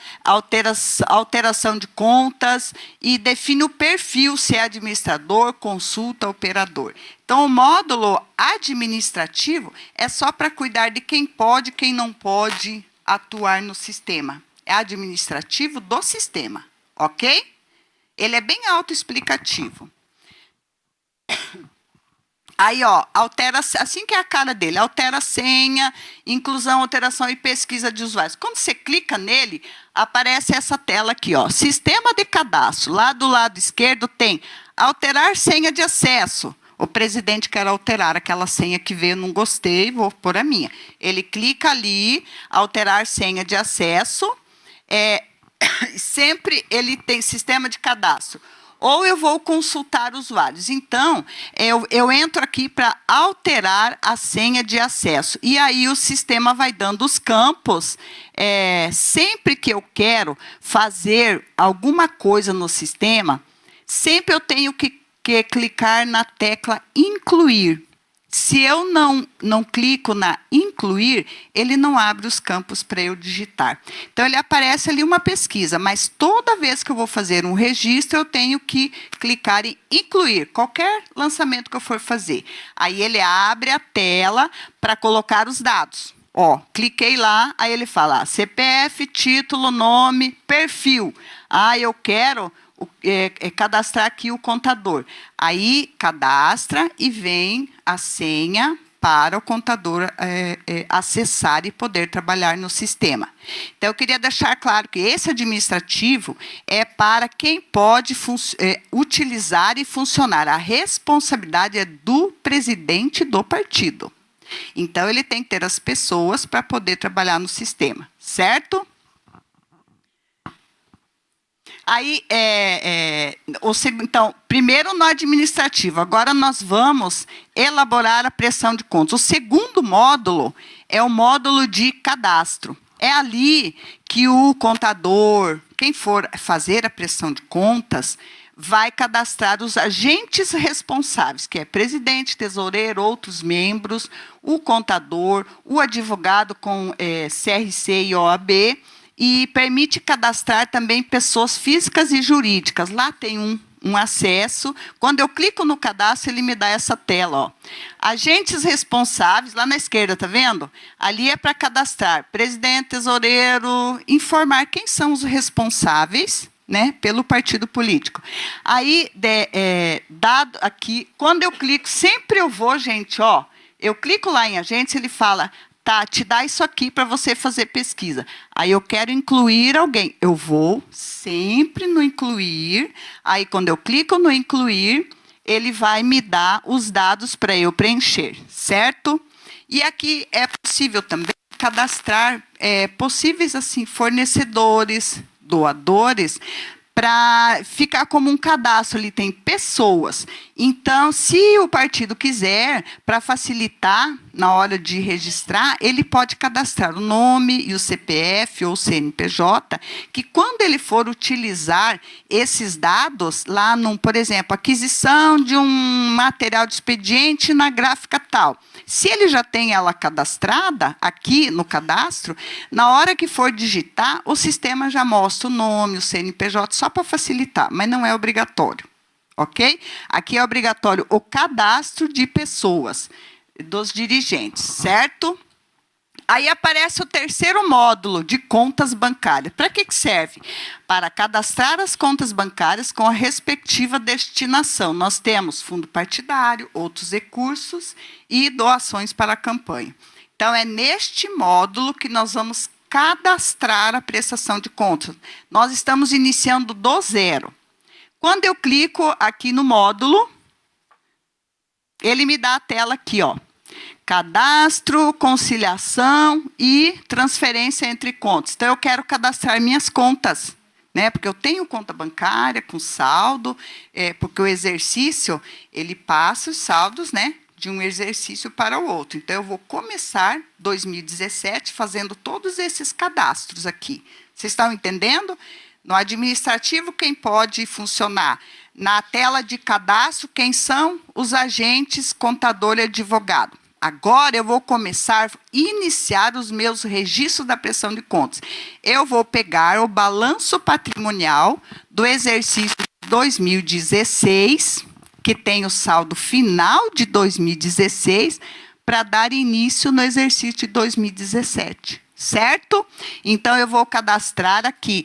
alteração de contas, e define o perfil, se é administrador, consulta, operador. Então, o módulo administrativo é só para cuidar de quem pode e quem não pode atuar no sistema. É administrativo do sistema, ok? Ele é bem autoexplicativo. Aí, altera, assim que é a cara dele, altera a senha, inclusão, alteração e pesquisa de usuários. Quando você clica nele, aparece essa tela aqui, sistema de cadastro. Lá do lado esquerdo tem alterar senha de acesso. O presidente quer alterar aquela senha que veio, não gostei, vou pôr a minha. Ele clica ali, alterar senha de acesso. Sempre ele tem sistema de cadastro. Ou eu vou consultar usuários. Então, eu entro aqui para alterar a senha de acesso. E aí o sistema vai dando os campos. Sempre que eu quero fazer alguma coisa no sistema, sempre eu tenho que clicar na tecla incluir. Se eu não clico na incluir, ele não abre os campos para eu digitar. Então, ele aparece ali uma pesquisa, mas toda vez que eu vou fazer um registro, eu tenho que clicar em incluir, qualquer lançamento que eu for fazer. Aí, ele abre a tela para colocar os dados. Cliquei lá, aí ele fala CPF, título, nome, perfil. Eu quero cadastrar aqui o contador. Aí, cadastra e vem a senha para o contador acessar e poder trabalhar no sistema. Então, eu queria deixar claro que esse administrativo é para quem pode utilizar e funcionar. A responsabilidade é do presidente do partido. Então, ele tem que ter as pessoas para poder trabalhar no sistema, certo? Aí, então, primeiro no administrativo, agora nós vamos elaborar a prestação de contas. O segundo módulo é o módulo de cadastro. É ali que o contador, quem for fazer a prestação de contas, vai cadastrar os agentes responsáveis, que é presidente, tesoureiro, outros membros, o contador, o advogado com CRC e OAB, e permite cadastrar também pessoas físicas e jurídicas. Lá tem um acesso. Quando eu clico no cadastro, ele me dá essa tela. Agentes responsáveis, lá na esquerda, está vendo? Ali é para cadastrar presidente, tesoureiro, informar quem são os responsáveis, né, pelo partido político. Aí, dado aqui, quando eu clico, sempre eu vou, gente, eu clico lá em agentes, ele fala... te dá isso aqui para você fazer pesquisa. Aí eu quero incluir alguém. Eu vou sempre no incluir. Aí, quando eu clico no incluir, ele vai me dar os dados para eu preencher, certo? E aqui é possível também cadastrar possíveis assim, fornecedores, doadores, para ficar como um cadastro, ali tem pessoas. Então, se o partido quiser, para facilitar na hora de registrar, ele pode cadastrar o nome e o CPF ou o CNPJ, que quando ele for utilizar esses dados, lá, por exemplo, aquisição de um material de expediente na gráfica tal. Se ele já tem ela cadastrada aqui no cadastro, na hora que for digitar, o sistema já mostra o nome, o CNPJ, só para facilitar, mas não é obrigatório, ok? Aqui é obrigatório o cadastro de pessoas, dos dirigentes, certo? Aí aparece o terceiro módulo de contas bancárias. Para que serve? Para cadastrar as contas bancárias com a respectiva destinação. Nós temos fundo partidário, outros recursos e doações para a campanha. Então, é neste módulo que nós vamos cadastrar a prestação de contas. Nós estamos iniciando do zero. Quando eu clico aqui no módulo, ele me dá a tela aqui, ó. Cadastro, conciliação e transferência entre contas. Então, eu quero cadastrar minhas contas, né? Porque eu tenho conta bancária com saldo, porque o exercício, ele passa os saldos, né, de um exercício para o outro. Então, eu vou começar 2017 fazendo todos esses cadastros aqui. Vocês estão entendendo? No administrativo, quem pode funcionar? Na tela de cadastro, quem são os agentes, contador e advogado? Agora eu vou começar a iniciar os meus registros da prestação de contas. Eu vou pegar o balanço patrimonial do exercício de 2016, que tem o saldo final de 2016, para dar início no exercício de 2017. Certo? Então, eu vou cadastrar aqui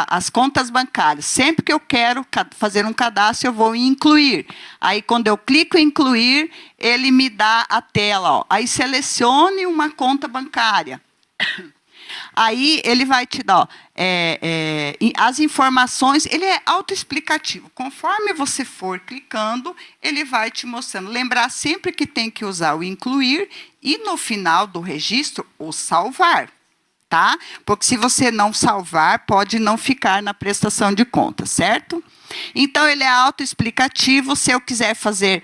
as contas bancárias. Sempre que eu quero fazer um cadastro, eu vou incluir. Aí, quando eu clico em incluir, ele me dá a tela. Ó. Aí, selecione uma conta bancária. Aí, ele vai te dar as informações. Ele é autoexplicativo. Conforme você for clicando, ele vai te mostrando. Lembrar sempre que tem que usar o incluir e, no final do registro, o salvar. Tá? Porque, se você não salvar, pode não ficar na prestação de contas, certo? Então, ele é autoexplicativo. Se eu quiser fazer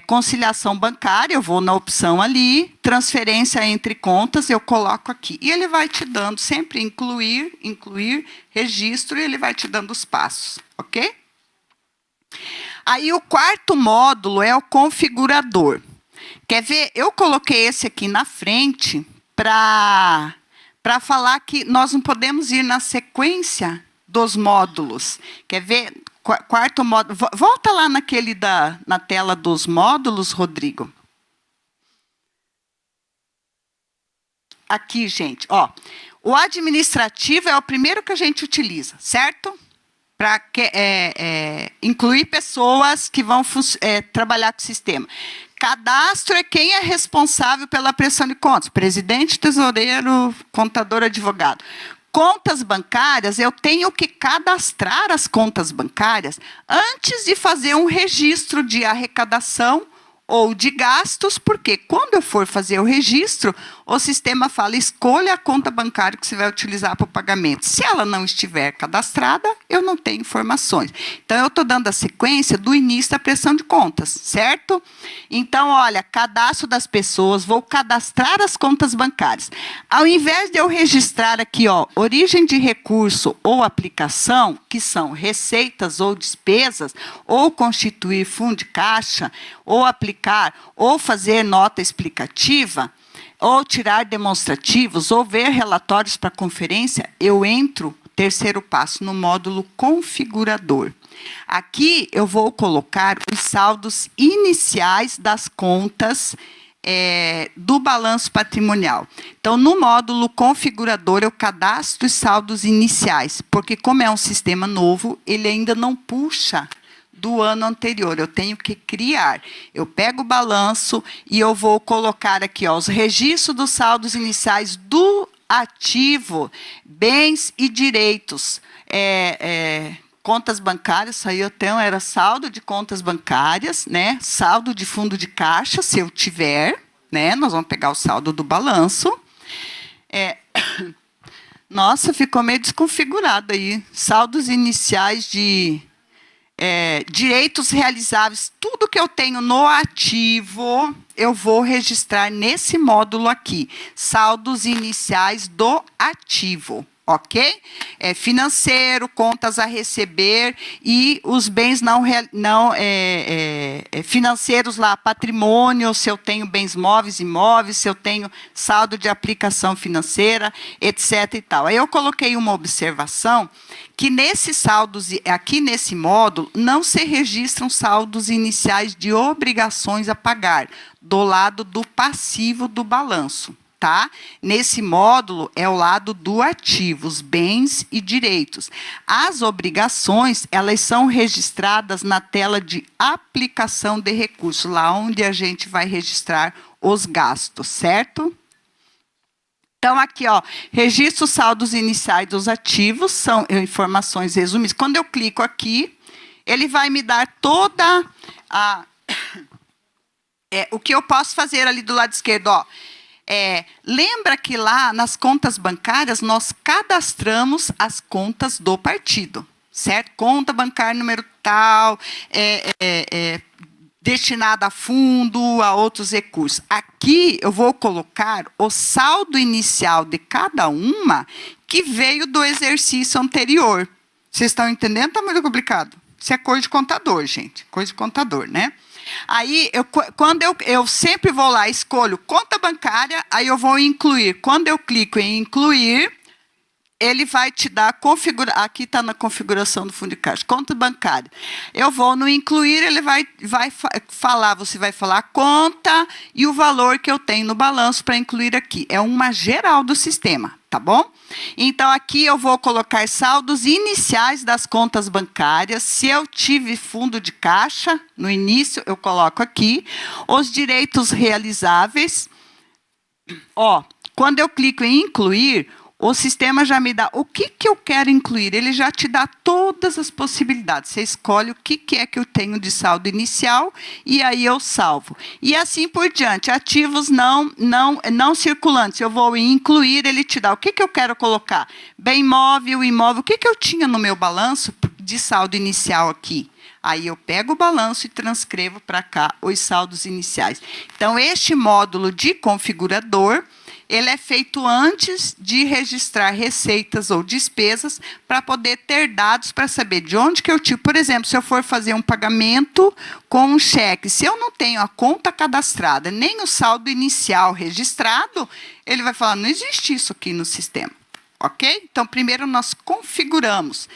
conciliação bancária, eu vou na opção ali, transferência entre contas, eu coloco aqui. E ele vai te dando sempre incluir, registro, e ele vai te dando os passos, ok? Aí, o quarto módulo é o configurador. Quer ver? Eu coloquei esse aqui na frente para falar que nós não podemos ir na sequência dos módulos. Quer ver? Quarto módulo. Volta lá na tela dos módulos, Rodrigo. Aqui, gente. Ó, o administrativo é o primeiro que a gente utiliza, certo? Para incluir pessoas que vão trabalhar com o sistema. Cadastro é quem é responsável pela prestação de contas. Presidente, tesoureiro, contador, advogado. Contas bancárias, eu tenho que cadastrar as contas bancárias antes de fazer um registro de arrecadação ou de gastos, porque quando eu for fazer o registro, o sistema fala, escolha a conta bancária que você vai utilizar para o pagamento. Se ela não estiver cadastrada, eu não tenho informações. Então, eu estou dando a sequência do início da prestação de contas, certo? Então, olha, cadastro das pessoas, vou cadastrar as contas bancárias. Ao invés de eu registrar aqui, ó, origem de recurso ou aplicação, que são receitas ou despesas, ou constituir fundo de caixa, ou aplicar, ou fazer nota explicativa, ou tirar demonstrativos, ou ver relatórios para conferência, eu entro, terceiro passo, no módulo configurador. Aqui eu vou colocar os saldos iniciais das contas do balanço patrimonial. Então, no módulo configurador, eu cadastro os saldos iniciais, porque como é um sistema novo, ele ainda não puxa do ano anterior, eu tenho que criar. Eu pego o balanço e eu vou colocar aqui, ó, os registros dos saldos iniciais do ativo, bens e direitos. Contas bancárias, isso aí eu tenho, era saldo de contas bancárias, né? Saldo de fundo de caixa, se eu tiver, né? Nós vamos pegar o saldo do balanço. Nossa, ficou meio desconfigurado aí. Saldos iniciais de direitos realizáveis, tudo que eu tenho no ativo, eu vou registrar nesse módulo aqui. Saldos iniciais do ativo. Ok? Financeiro, contas a receber e os bens não financeiros lá, patrimônio, se eu tenho bens móveis, imóveis, se eu tenho saldo de aplicação financeira, etc. e tal. Aí eu coloquei uma observação que nesses saldos, aqui nesse módulo, não se registram saldos iniciais de obrigações a pagar, do lado do passivo do balanço. tá? Nesse módulo é o lado do ativo, os bens e direitos. As obrigações, elas são registradas na tela de aplicação de recursos, lá onde a gente vai registrar os gastos, certo? Então, aqui, ó, registro saldos iniciais dos ativos, são informações resumidas. Quando eu clico aqui, ele vai me dar toda a... o que eu posso fazer ali do lado esquerdo, ó. Lembra que lá nas contas bancárias, nós cadastramos as contas do partido, certo? Conta bancária número tal, destinada a fundo, a outros recursos. Aqui eu vou colocar o saldo inicial de cada uma que veio do exercício anterior. Vocês estão entendendo? Está muito complicado. Isso é coisa de contador, gente. Coisa de contador, né? Aí, quando eu sempre vou lá, escolho conta bancária, aí eu vou incluir. Quando eu clico em incluir, ele vai te dar aqui está na configuração do fundo de caixa, conta bancária. Eu vou no incluir, ele vai falar, você vai falar a conta e o valor que eu tenho no balanço para incluir aqui. É uma geral do sistema, tá bom? Então, aqui eu vou colocar saldos iniciais das contas bancárias. Se eu tive fundo de caixa, no início, eu coloco aqui. Os direitos realizáveis. Ó, quando eu clico em incluir, o sistema já me dá o que eu quero incluir. Ele já te dá todas as possibilidades. Você escolhe o que é que eu tenho de saldo inicial e aí eu salvo. E assim por diante. Ativos não circulantes. Eu vou em incluir, ele te dá o que eu quero colocar. Bem imóvel, imóvel. O que eu tinha no meu balanço de saldo inicial aqui? Aí eu pego o balanço e transcrevo para cá os saldos iniciais. Então, este módulo de configurador, ele é feito antes de registrar receitas ou despesas para poder ter dados para saber de onde que eu tiro. Por exemplo, se eu for fazer um pagamento com um cheque, se eu não tenho a conta cadastrada, nem o saldo inicial registrado, ele vai falar, não existe isso aqui no sistema. Ok? Então, primeiro nós configuramos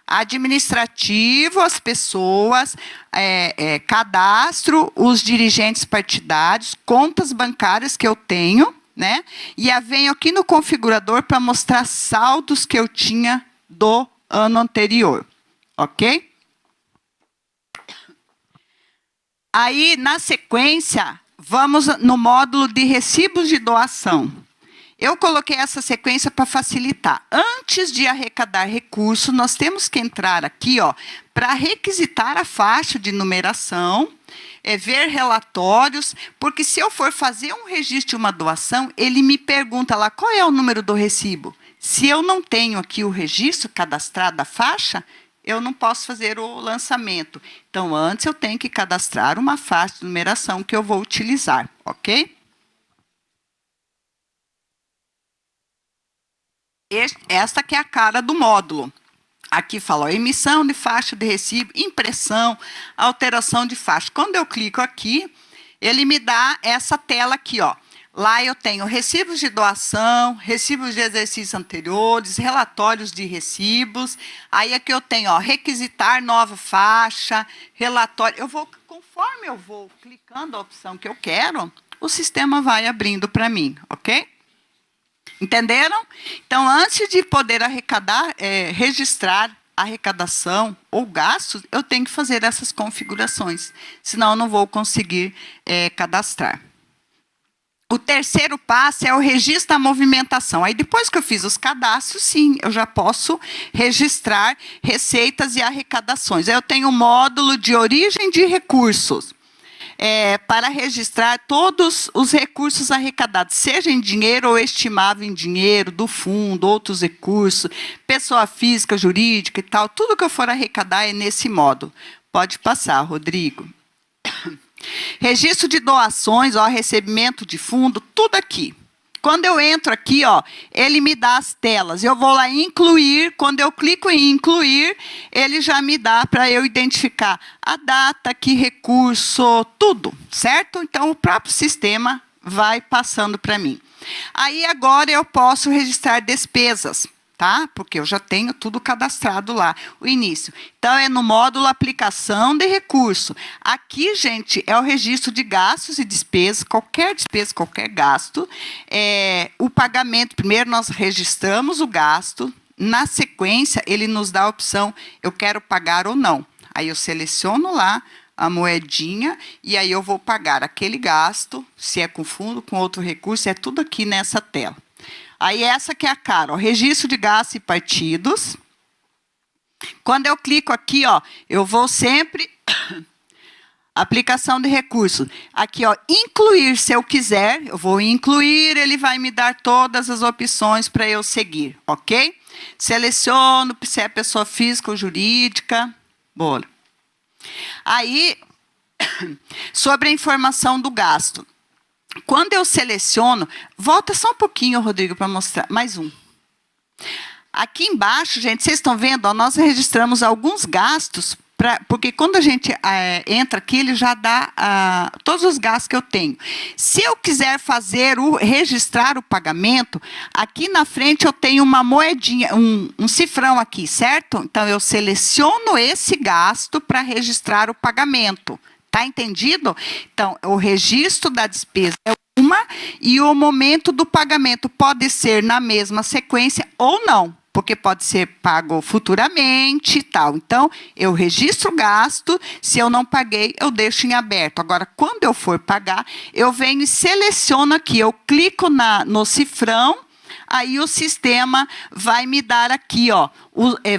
administrativo, as pessoas, cadastro, os dirigentes partidários, contas bancárias que eu tenho, né? E eu venho aqui no configurador para mostrar saldos que eu tinha do ano anterior. Ok? Aí, na sequência, vamos no módulo de recibos de doação. Eu coloquei essa sequência para facilitar. Antes de arrecadar recurso, nós temos que entrar aqui, ó, para requisitar a faixa de numeração, ver relatórios, porque se eu for fazer um registro de uma doação, ele me pergunta lá qual é o número do recibo. Se eu não tenho aqui o registro cadastrado da faixa, eu não posso fazer o lançamento. Então, antes eu tenho que cadastrar uma faixa de numeração que eu vou utilizar, ok? Esta que é a cara do módulo. Aqui fala, ó, emissão de faixa de recibo, impressão, alteração de faixa. Quando eu clico aqui, ele me dá essa tela aqui, ó. Lá eu tenho recibos de doação, recibos de exercícios anteriores, relatórios de recibos. Aí aqui eu tenho, ó, requisitar nova faixa, relatório. Conforme eu vou clicando a opção que eu quero, o sistema vai abrindo para mim, ok? Entenderam? Então, antes de poder arrecadar, registrar arrecadação ou gastos, eu tenho que fazer essas configurações, senão eu não vou conseguir cadastrar. O terceiro passo é o registro da movimentação. Aí, depois que eu fiz os cadastros, sim, eu já posso registrar receitas e arrecadações. Aí eu tenho o módulo de origem de recursos. Para registrar todos os recursos arrecadados, seja em dinheiro ou estimável em dinheiro, do fundo, outros recursos, pessoa física, jurídica e tal, tudo que eu for arrecadar é nesse módulo. Pode passar, Rodrigo. Registro de doações, ó, recebimento de fundo, tudo aqui. Quando eu entro aqui, ó, ele me dá as telas. Eu vou lá em incluir. Quando eu clico em incluir, ele já me dá para eu identificar a data, que recurso, tudo, certo? Então, o próprio sistema vai passando para mim. Aí, agora, eu posso registrar despesas. tá? Porque eu já tenho tudo cadastrado lá, o início. Então, é no módulo aplicação de recurso. Aqui, gente, é o registro de gastos e despesas, qualquer gasto. O pagamento, primeiro nós registramos o gasto, na sequência, ele nos dá a opção, eu quero pagar ou não. Aí eu seleciono lá a moedinha e aí eu vou pagar aquele gasto, se é com fundo, com outro recurso, é tudo aqui nessa tela. Aí essa que é a cara, ó, registro de gastos e partidos. Quando eu clico aqui, ó, eu vou sempre aplicação de recursos. Aqui, ó, incluir, se eu quiser, eu vou incluir, ele vai me dar todas as opções para eu seguir, ok? Seleciono se é pessoa física ou jurídica. Boa. Aí, sobre a informação do gasto. Quando eu seleciono, volta só um pouquinho, Rodrigo, para mostrar, mais um. Aqui embaixo, gente, vocês estão vendo, ó, nós registramos alguns gastos, porque quando a gente entra aqui, ele já dá todos os gastos que eu tenho. Se eu quiser registrar o pagamento, aqui na frente eu tenho uma moedinha, um cifrão aqui, certo? Então, eu seleciono esse gasto para registrar o pagamento. Está entendido? Então, o registro da despesa é uma e o momento do pagamento pode ser na mesma sequência ou não, porque pode ser pago futuramente e tal. Então, eu registro o gasto, se eu não paguei, eu deixo em aberto. Agora, quando eu for pagar, eu venho e seleciono aqui, eu clico no cifrão, aí o sistema vai me dar aqui, ó,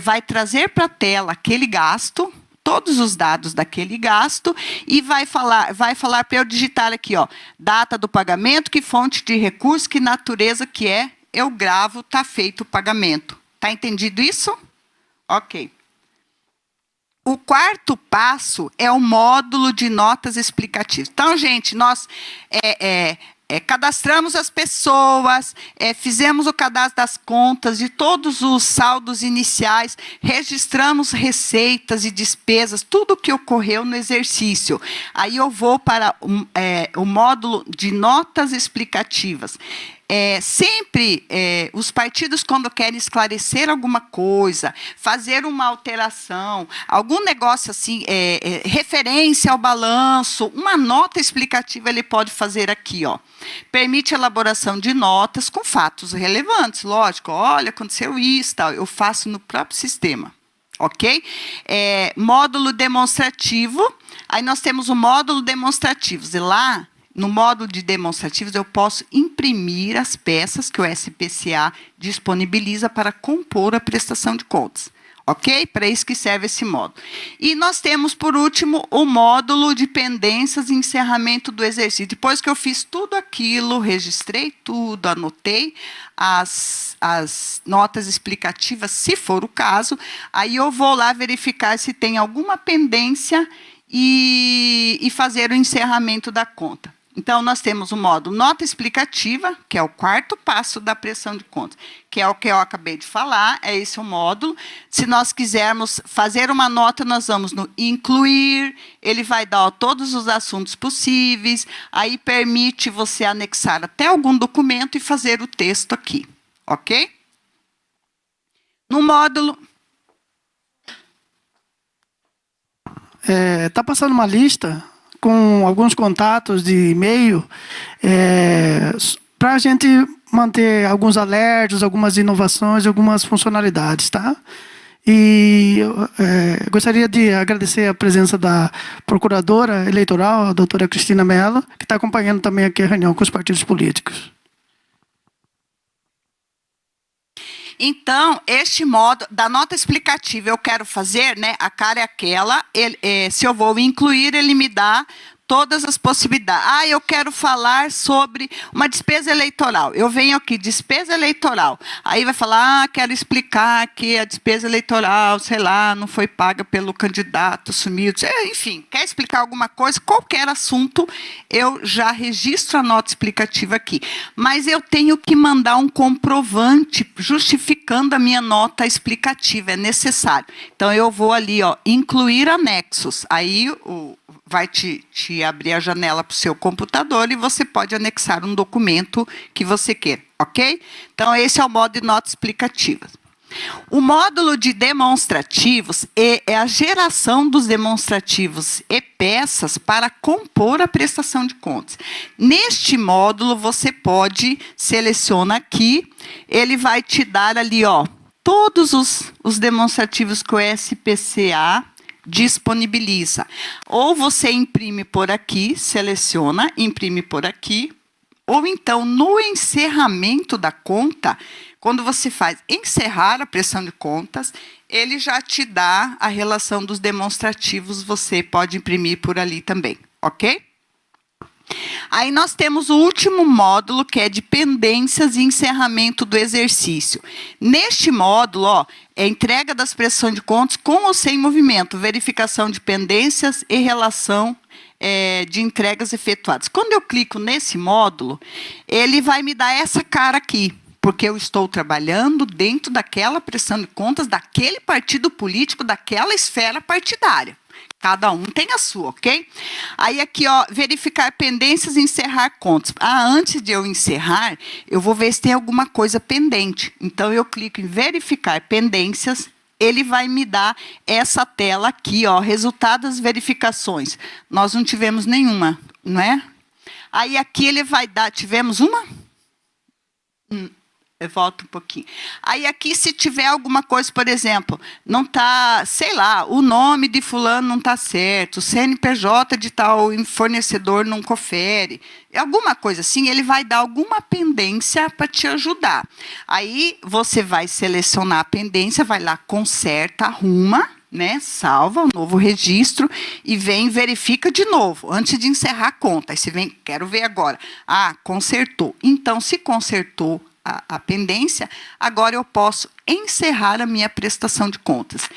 vai trazer para a tela aquele gasto, todos os dados daquele gasto e vai falar para eu digitar aqui, ó, data do pagamento, que fonte de recurso, que natureza que é, eu gravo, está feito o pagamento. Está entendido isso? Ok. O quarto passo é o módulo de notas explicativas. Então, gente, nós cadastramos as pessoas, fizemos o cadastro das contas de todos os saldos iniciais, registramos receitas e despesas, tudo o que ocorreu no exercício. Aí eu vou para o módulo de notas explicativas. Sempre os partidos, quando querem esclarecer alguma coisa, fazer uma alteração, algum negócio assim, referência ao balanço, uma nota explicativa ele pode fazer aqui, ó. Permite elaboração de notas com fatos relevantes, lógico. Olha, aconteceu isso, tal. Eu faço no próprio sistema, ok? Módulo demonstrativo. Aí nós temos o módulo demonstrativos e lá no módulo de demonstrativos, eu posso imprimir as peças que o SPCA disponibiliza para compor a prestação de contas. Ok? Para isso que serve esse módulo. E nós temos, por último, o módulo de pendências e encerramento do exercício. Depois que eu fiz tudo aquilo, registrei tudo, anotei as notas explicativas, se for o caso, aí eu vou lá verificar se tem alguma pendência e fazer o encerramento da conta. Então, nós temos o módulo nota explicativa, que é o quarto passo da prestação de contas, que é o que eu acabei de falar, é esse o módulo. Se nós quisermos fazer uma nota, nós vamos no incluir, ele vai dar todos os assuntos possíveis, aí permite você anexar até algum documento e fazer o texto aqui, ok? No módulo... Está passando uma lista com alguns contatos de e-mail para a gente manter alguns alertas, algumas inovações, algumas funcionalidades, tá? E gostaria de agradecer a presença da procuradora eleitoral, a doutora Cristina Mello, que está acompanhando também aqui a reunião com os partidos políticos. Então, este modo da nota explicativa eu quero fazer, né? A cara é aquela, se eu vou incluir, ele me dá todas as possibilidades. Ah, eu quero falar sobre uma despesa eleitoral. Eu venho aqui, despesa eleitoral. Aí vai falar, quero explicar que a despesa eleitoral, sei lá, não foi paga pelo candidato, sumiu. Enfim, quer explicar alguma coisa, qualquer assunto, eu já registro a nota explicativa aqui. Mas eu tenho que mandar um comprovante justificando a minha nota explicativa, é necessário. Então, eu vou ali, ó, incluir anexos. Aí, vai te abrir a janela para o seu computador e você pode anexar um documento que você quer, ok? Então, esse é o modo de notas explicativas. O módulo de demonstrativos é a geração dos demonstrativos e peças para compor a prestação de contas. Neste módulo, você pode, seleciona aqui, ele vai te dar ali, ó, todos os demonstrativos que o SPCA disponibiliza. Ou você imprime por aqui, seleciona, imprime por aqui, ou então, no encerramento da conta, quando você faz encerrar a prestação de contas, ele já te dá a relação dos demonstrativos, você pode imprimir por ali também, ok? Aí nós temos o último módulo, que é de pendências e encerramento do exercício. Neste módulo, ó, é entrega das prestações de contas com ou sem movimento, verificação de pendências e relação de entregas efetuadas. Quando eu clico nesse módulo, ele vai me dar essa cara aqui, porque eu estou trabalhando dentro daquela prestação de contas, daquele partido político, daquela esfera partidária. Cada um tem a sua, ok? Aí aqui, ó, verificar pendências e encerrar contas. Antes de eu encerrar, eu vou ver se tem alguma coisa pendente. Então, eu clico em verificar pendências, ele vai me dar essa tela aqui, ó, resultado das verificações. Nós não tivemos nenhuma, não é? Aí aqui ele vai dar, tivemos uma? Eu volto um pouquinho. Aí aqui, se tiver alguma coisa, por exemplo, não está, sei lá, o nome de fulano não está certo, o CNPJ de tal fornecedor não confere, alguma coisa assim, ele vai dar alguma pendência para te ajudar. Aí você vai selecionar a pendência, vai lá, conserta, arruma, né, salva o novo registro e vem verifica de novo, antes de encerrar a conta. Aí você vem, quero ver agora. Consertou. Então, se consertou a pendência, agora eu posso encerrar a minha prestação de contas.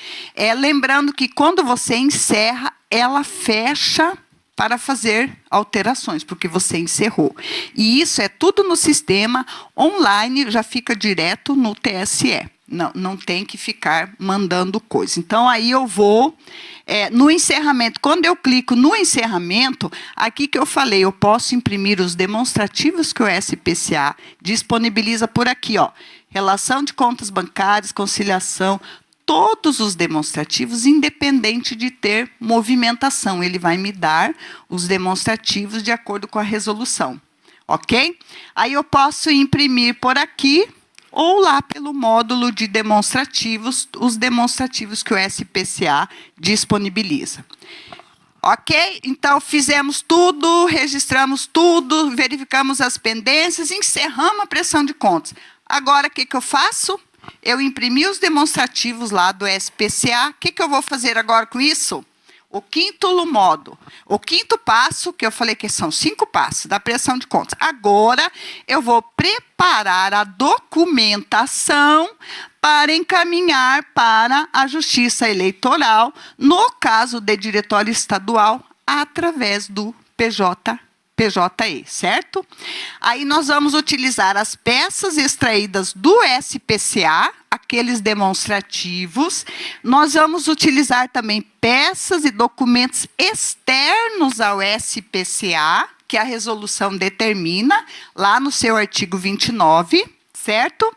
Lembrando que quando você encerra, ela fecha para fazer alterações, porque você encerrou. E isso é tudo no sistema online, já fica direto no TSE. Não tem que ficar mandando coisa. Então, aí eu vou no encerramento. Quando eu clico no encerramento, aqui que eu falei, eu posso imprimir os demonstrativos que o SPCA disponibiliza por aqui, ó. Relação de contas bancárias, conciliação, todos os demonstrativos, independente de ter movimentação. Ele vai me dar os demonstrativos de acordo com a resolução. Ok? Aí eu posso imprimir por aqui, ou lá pelo módulo de demonstrativos, os demonstrativos que o SPCA disponibiliza. Ok? Então, fizemos tudo, registramos tudo, verificamos as pendências, encerramos a prestação de contas. Agora, o que eu faço? Eu imprimi os demonstrativos lá do SPCA. O que eu vou fazer agora com isso? O quinto módulo, o quinto passo, que eu falei que são 5 passos da prestação de contas. Agora, eu vou preparar a documentação para encaminhar para a Justiça Eleitoral, no caso de diretório estadual, através do PJE, certo? Aí nós vamos utilizar as peças extraídas do SPCA, aqueles demonstrativos. Nós vamos utilizar também peças e documentos externos ao SPCA, que a resolução determina, lá no seu artigo 29, certo?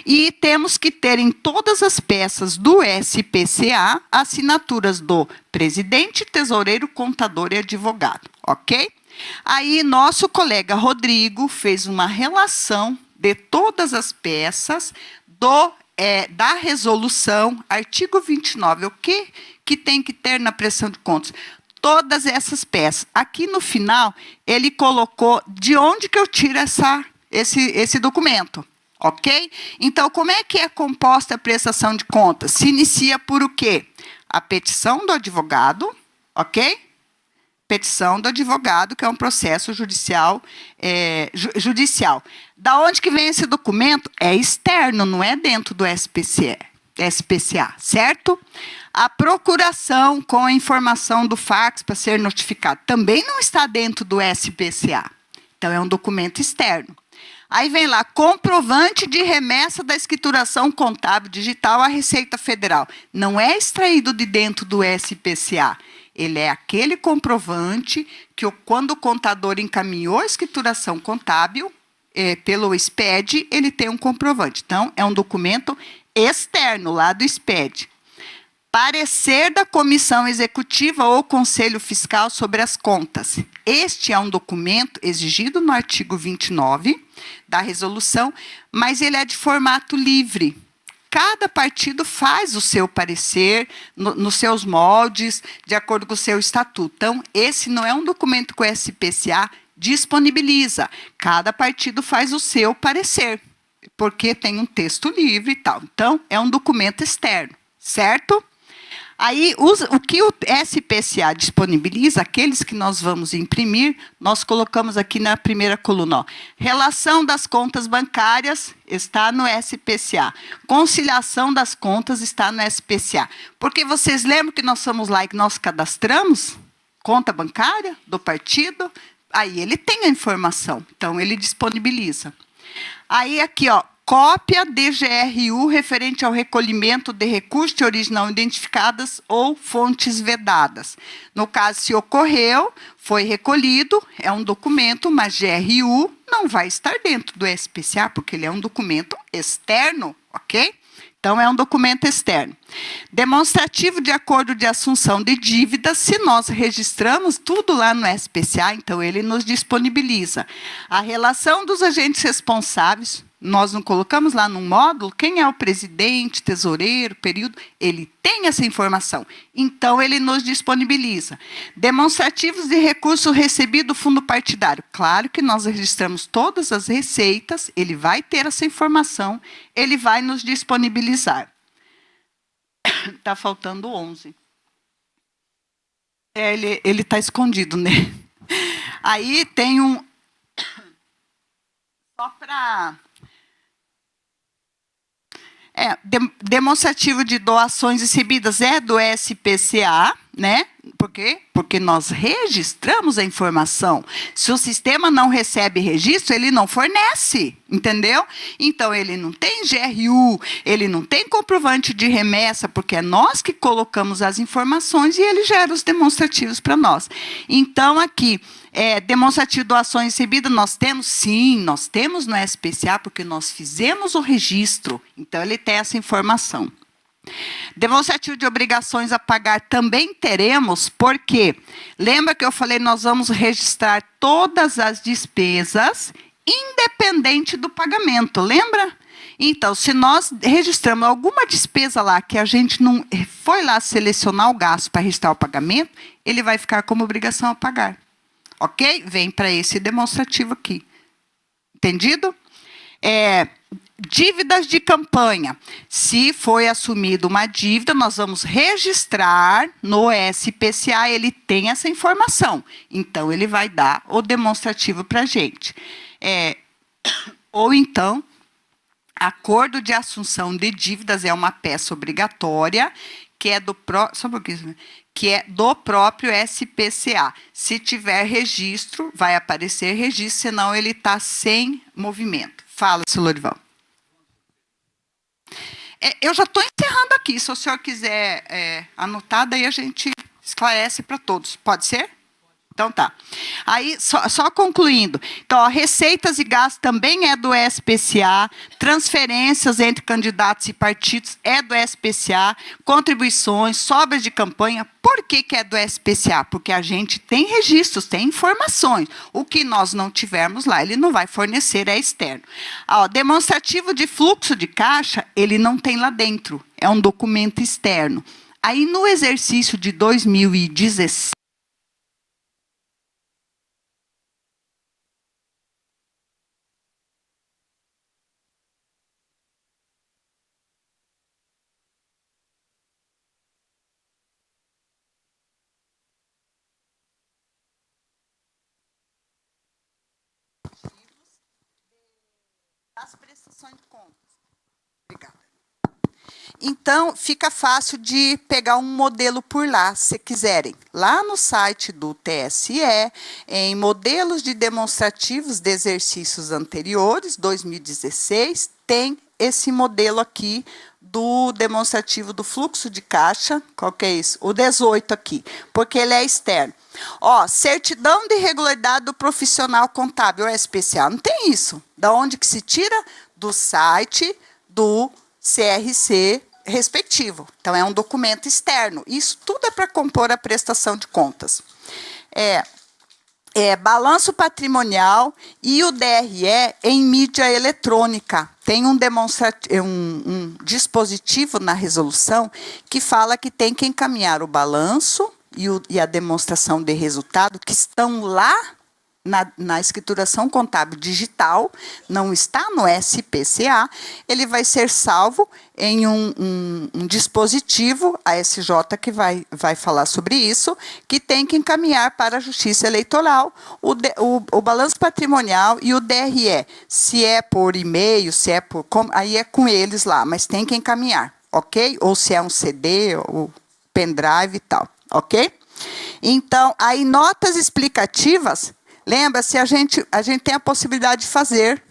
E temos que ter em todas as peças do SPCA assinaturas do presidente, tesoureiro, contador e advogado, ok? Aí, nosso colega Rodrigo fez uma relação de todas as peças da resolução, artigo 29. O que tem que ter na prestação de contas? Todas essas peças. Aqui no final, ele colocou de onde que eu tiro esse documento. Ok? Então, como é que é composta a prestação de contas? Se inicia por o quê? A petição do advogado, ok? Petição do advogado, que é um processo judicial. Da onde que vem esse documento? É externo, não é dentro do SPCA, certo? A procuração com a informação do fax para ser notificado também não está dentro do SPCA. Então, é um documento externo. Aí vem lá, comprovante de remessa da escrituração contábil digital à Receita Federal. Não é extraído de dentro do SPCA. Ele é aquele comprovante que, quando o contador encaminhou a escrituração contábil pelo SPED, ele tem um comprovante. Então, é um documento externo, lá do SPED. Parecer da Comissão Executiva ou Conselho Fiscal sobre as contas. Este é um documento exigido no artigo 29 da resolução, mas ele é de formato livre. Cada partido faz o seu parecer nos seus moldes, de acordo com o seu estatuto. Então, esse não é um documento que o SPCA disponibiliza. Cada partido faz o seu parecer, porque tem um texto livre e tal. Então, é um documento externo, certo? Aí, o que o SPCA disponibiliza, aqueles que nós vamos imprimir, nós colocamos aqui na primeira coluna. Ó, relação das contas bancárias está no SPCA. Conciliação das contas está no SPCA. Porque vocês lembram que nós fomos lá e nós cadastramos conta bancária do partido? Aí ele tem a informação, então ele disponibiliza. Aí aqui, ó. Cópia DGRU referente ao recolhimento de recursos de origem não identificadas ou fontes vedadas. No caso, se ocorreu, foi recolhido, é um documento, mas GRU não vai estar dentro do SPCA, porque ele é um documento externo, ok? Então, é um documento externo. Demonstrativo de acordo de assunção de dívidas, se nós registramos tudo lá no SPCA, então ele nos disponibiliza. A relação dos agentes responsáveis, nós não colocamos lá num módulo, quem é o presidente, tesoureiro, período, ele tem essa informação. Então, ele nos disponibiliza. Demonstrativos de recurso recebido do fundo partidário. Claro que nós registramos todas as receitas, ele vai ter essa informação, ele vai nos disponibilizar. Está faltando 11. Ele está escondido, né? Aí tem um... Só para... demonstrativo de doações recebidas é do SPCA, né? Por quê? Porque nós registramos a informação. Se o sistema não recebe registro, ele não fornece, entendeu? Então, ele não tem GRU, ele não tem comprovante de remessa, porque é nós que colocamos as informações e ele gera os demonstrativos para nós. Então, aqui, demonstrativo de doações recebidas, nós temos? Sim, nós temos no SPCA, porque nós fizemos o registro. Então, ele tem essa informação. Demonstrativo de obrigações a pagar também teremos, porque lembra que eu falei, nós vamos registrar todas as despesas, independente do pagamento, lembra? Então, se nós registramos alguma despesa lá, que a gente não foi lá selecionar o gasto para registrar o pagamento, ele vai ficar como obrigação a pagar. Ok? Vem para esse demonstrativo aqui. Entendido? Dívidas de campanha. Se foi assumida uma dívida, nós vamos registrar no SPCA, ele tem essa informação. Então, ele vai dar o demonstrativo para a gente. Ou então, acordo de assunção de dívidas é uma peça obrigatória, que é do próprio SPCA. Se tiver registro, vai aparecer registro, senão ele está sem movimento. Fala, senhor Lorival. Eu já estou encerrando aqui. Se o senhor quiser anotar, daí a gente esclarece para todos. Pode ser? Então, tá. Aí, só concluindo. Então, ó, receitas e gastos também é do SPCA. Transferências entre candidatos e partidos é do SPCA. Contribuições, sobras de campanha. Por que é do SPCA? Porque a gente tem registros, tem informações. O que nós não tivermos lá, ele não vai fornecer, é externo. Ó, demonstrativo de fluxo de caixa, ele não tem lá dentro. É um documento externo. Aí, no exercício de 2016, das prestações de contas. Obrigada. Então, fica fácil de pegar um modelo por lá, se quiserem. Lá no site do TSE, em modelos de demonstrativos de exercícios anteriores, 2016, tem esse modelo aqui do demonstrativo do fluxo de caixa. Qual que é isso? O 18 aqui, porque ele é externo. Ó, certidão de regularidade do profissional contábil, é especial. Não tem isso. Da onde que se tira? Do site do CRC respectivo. Então, é um documento externo. Isso tudo é para compor a prestação de contas. Balanço patrimonial e o DRE em mídia eletrônica. Tem um dispositivo na resolução que fala que tem que encaminhar o balanço e a demonstração de resultado que estão lá na escrituração contábil digital, não está no SPCA, ele vai ser salvo em um dispositivo, a SJ que vai falar sobre isso, que tem que encaminhar para a Justiça Eleitoral o balanço patrimonial e o DRE. Se é por e-mail, se é por... aí é com eles lá, mas tem que encaminhar, ok? Ou se é um CD, ou pendrive e tal, ok? Então, aí notas explicativas... Lembra-se, a gente tem a possibilidade de fazer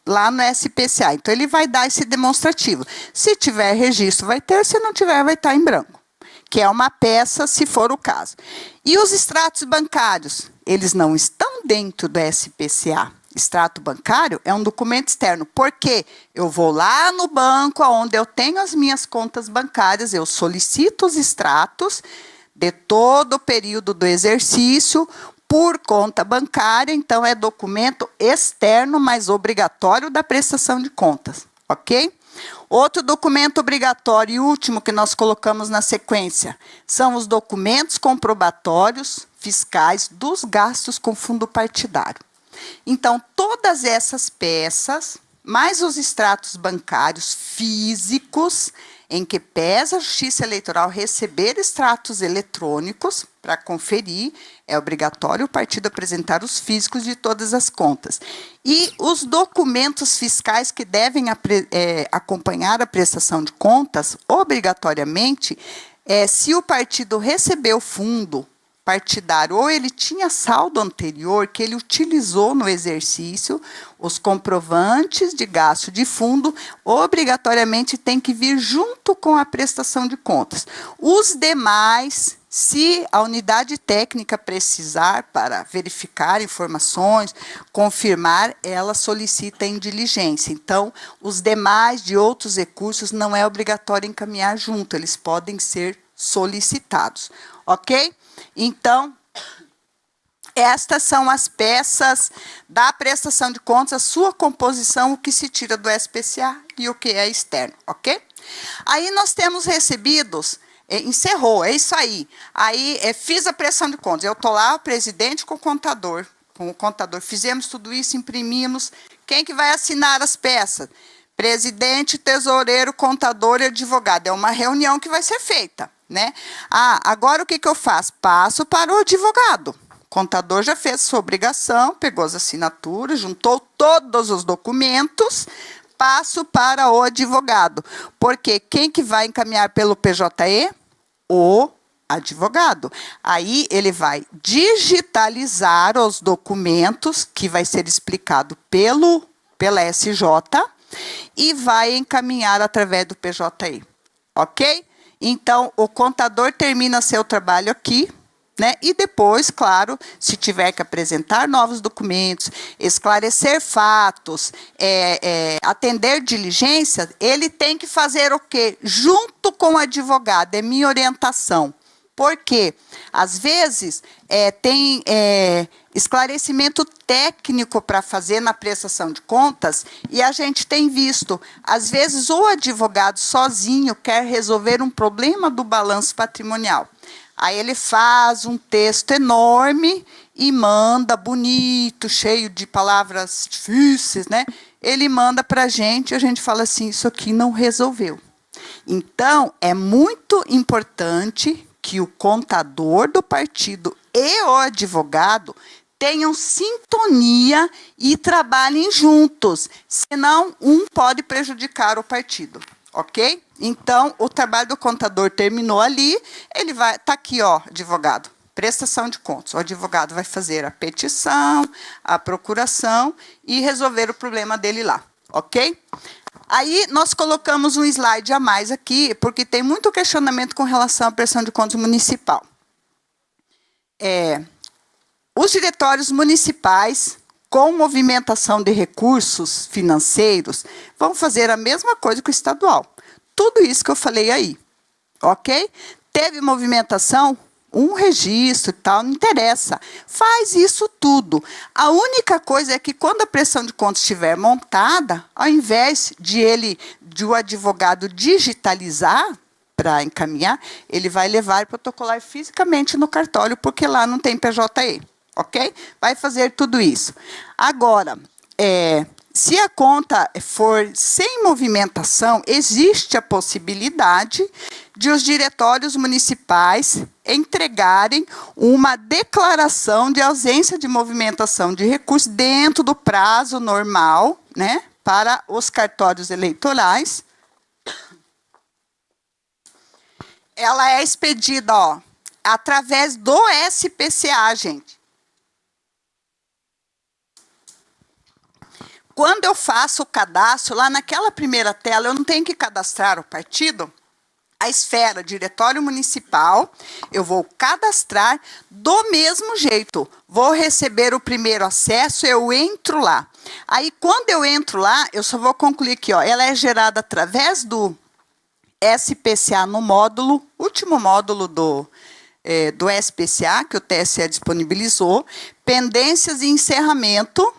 lá no SPCA. Então, ele vai dar esse demonstrativo. Se tiver registro, vai ter. Se não tiver, vai estar em branco. Que é uma peça, se for o caso. E os extratos bancários? Eles não estão dentro do SPCA. Extrato bancário é um documento externo. Por quê? Eu vou lá no banco, onde eu tenho as minhas contas bancárias, eu solicito os extratos de todo o período do exercício, por conta bancária, então é documento externo, mas obrigatório da prestação de contas, ok? Outro documento obrigatório e último que nós colocamos na sequência são os documentos comprobatórios fiscais dos gastos com fundo partidário. Então, todas essas peças, mais os extratos bancários físicos, em que pesa a Justiça Eleitoral receber extratos eletrônicos para conferir, é obrigatório o partido apresentar os físicos de todas as contas. E os documentos fiscais que devem acompanhar a prestação de contas, obrigatoriamente, se o partido recebeu fundo partidário ou ele tinha saldo anterior que ele utilizou no exercício, os comprovantes de gasto de fundo obrigatoriamente tem que vir junto com a prestação de contas. Os demais, se a unidade técnica precisar para verificar informações, confirmar, ela solicita em diligência. Então, os demais de outros recursos não é obrigatório encaminhar junto, eles podem ser solicitados. Ok? Então, estas são as peças da prestação de contas, a sua composição, o que se tira do SPCA e o que é externo, ok? Aí nós temos recebidos, encerrou, é isso aí. Aí fiz a prestação de contas, eu estou lá, o presidente com o contador, fizemos tudo isso, imprimimos. Quem que vai assinar as peças? Presidente, tesoureiro, contador e advogado. É uma reunião que vai ser feita. Né? Agora o que eu faço? Passo para o advogado. O contador já fez sua obrigação, pegou as assinaturas, juntou todos os documentos, passo para o advogado. Porque quem que vai encaminhar pelo PJE? O advogado. Aí ele vai digitalizar os documentos, que vai ser explicado pela SJ, e vai encaminhar através do PJE. Ok? Então, o contador termina seu trabalho aqui, né? E depois, claro, se tiver que apresentar novos documentos, esclarecer fatos, atender diligência, ele tem que fazer o quê? Junto com o advogado, é minha orientação. Por quê? Às vezes, tem esclarecimento técnico para fazer na prestação de contas e a gente tem visto, às vezes, o advogado sozinho quer resolver um problema do balanço patrimonial. Aí ele faz um texto enorme e manda bonito, cheio de palavras difíceis, né? Ele manda para a gente fala assim, isso aqui não resolveu. Então, é muito importante que o contador do partido e o advogado tenham sintonia e trabalhem juntos, senão um pode prejudicar o partido, ok? Então, o trabalho do contador terminou ali, ele vai, está aqui, ó, advogado, prestação de contas. O advogado vai fazer a petição, a procuração e resolver o problema dele lá, ok? Aí, nós colocamos um slide a mais aqui, porque tem muito questionamento com relação à prestação de contas municipal. Os diretórios municipais com movimentação de recursos financeiros, vão fazer a mesma coisa que o estadual. Tudo isso que eu falei aí, ok? Teve movimentação, um registro e tal, não interessa. Faz isso tudo. A única coisa é que quando a prestação de contas estiver montada, ao invés de o advogado digitalizar para encaminhar, ele vai levar e protocolar fisicamente no cartório, porque lá não tem PJE. Ok? Vai fazer tudo isso. Agora, se a conta for sem movimentação, existe a possibilidade de os diretórios municipais entregarem uma declaração de ausência de movimentação de recursos dentro do prazo normal, né, para os cartórios eleitorais. Ela é expedida, ó, através do SPCA, gente. Quando eu faço o cadastro, lá naquela primeira tela, eu não tenho que cadastrar o partido, a esfera diretório municipal, eu vou cadastrar do mesmo jeito. Vou receber o primeiro acesso, eu entro lá. Aí, quando eu entro lá, eu só vou concluir aqui, ó, ela é gerada através do SPCA no módulo, último módulo do SPCA, que o TSE disponibilizou, pendências e encerramento,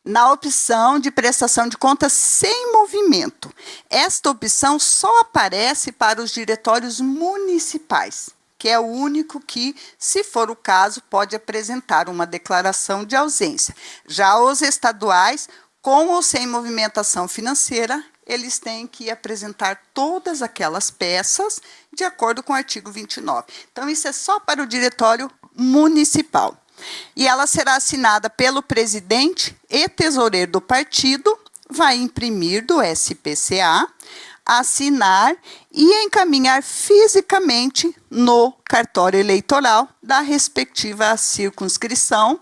na opção de prestação de contas sem movimento. Esta opção só aparece para os diretórios municipais, que é o único que, se for o caso, pode apresentar uma declaração de ausência. Já os estaduais, com ou sem movimentação financeira, eles têm que apresentar todas aquelas peças de acordo com o artigo 29. Então, isso é só para o diretório municipal. E ela será assinada pelo presidente e tesoureiro do partido, vai imprimir do SPCA, assinar e encaminhar fisicamente no cartório eleitoral da respectiva circunscrição,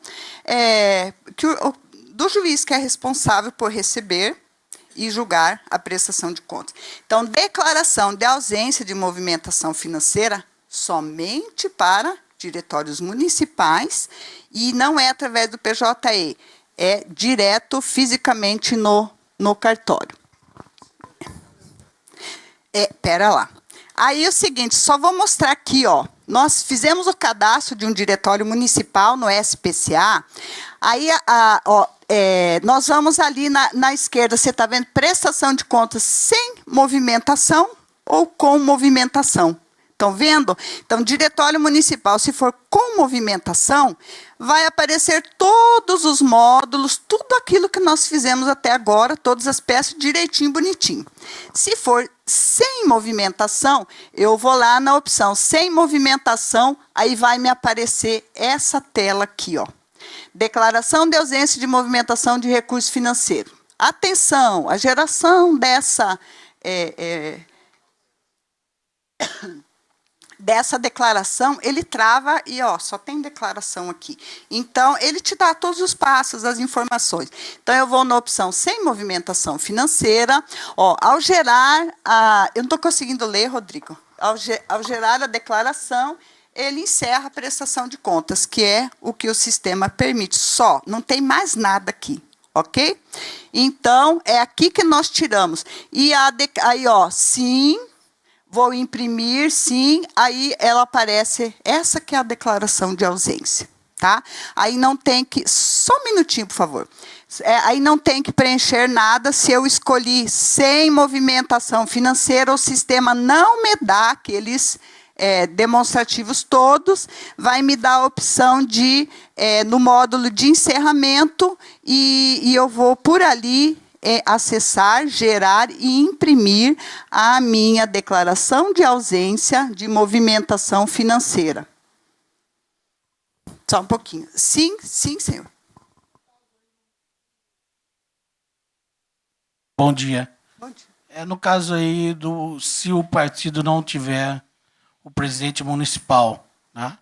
do juiz que é responsável por receber e julgar a prestação de contas. Então, declaração de ausência de movimentação financeira somente para diretórios municipais e não é através do PJE, é direto fisicamente no cartório. Pera lá. Aí é o seguinte, só vou mostrar aqui, ó. Nós fizemos o cadastro de um diretório municipal no SPCA. Aí, nós vamos ali na esquerda, você está vendo prestação de contas sem movimentação ou com movimentação. Estão vendo? Então, diretório municipal, se for com movimentação, vai aparecer todos os módulos, tudo aquilo que nós fizemos até agora, todas as peças direitinho, bonitinho. Se for sem movimentação, eu vou lá na opção sem movimentação, aí vai me aparecer essa tela aqui, ó. Declaração de ausência de movimentação de recurso financeiro. Atenção, a geração dessa declaração, ele trava e só tem declaração aqui. Então, ele te dá todos os passos, as informações. Então, eu vou na opção sem movimentação financeira. Ao gerar eu não estou conseguindo ler, Rodrigo. Ao gerar a declaração, ele encerra a prestação de contas, que é o que o sistema permite. Só, não tem mais nada aqui. Ok? Então, é aqui que nós tiramos. E aí, sim. Vou imprimir, sim, aí ela aparece, essa que é a declaração de ausência, tá? Aí não tem que, só um minutinho, por favor. Aí não tem que preencher nada, se eu escolhi sem movimentação financeira, o sistema não me dá aqueles demonstrativos todos, vai me dar a opção de, no módulo de encerramento, e eu vou por ali acessar, gerar e imprimir a minha declaração de ausência de movimentação financeira. Só um pouquinho. Sim, senhor. Bom dia. Bom dia. No caso aí, se o partido não tiver o presidente municipal, né,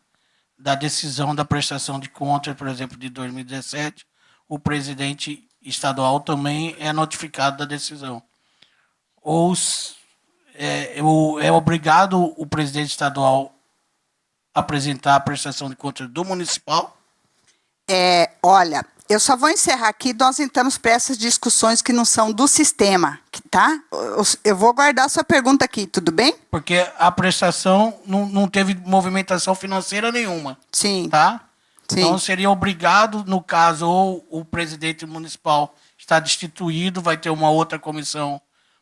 da decisão da prestação de contas, por exemplo, de 2017, o presidente estadual também é notificado da decisão. Ou é obrigado o presidente estadual a apresentar a prestação de contas do municipal, Olha, eu só vou encerrar aqui, nós entramos para essas discussões que não são do sistema, tá? Eu vou guardar a sua pergunta aqui, tudo bem? Porque a prestação não teve movimentação financeira nenhuma. Sim. Tá? Sim. Então seria obrigado, no caso, ou o presidente municipal está destituído, vai ter uma outra comissão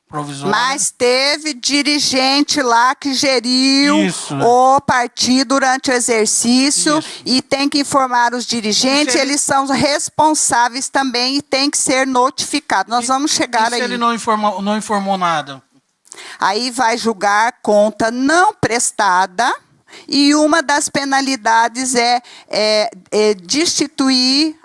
provisória. Mas teve dirigente lá que geriu Isso. o partido durante o exercício Isso. e tem que informar os dirigentes, eles são responsáveis também e tem que ser notificados. Nós vamos chegar E aí. se ele não informou nada? Aí vai julgar conta não prestada e uma das penalidades é destituir,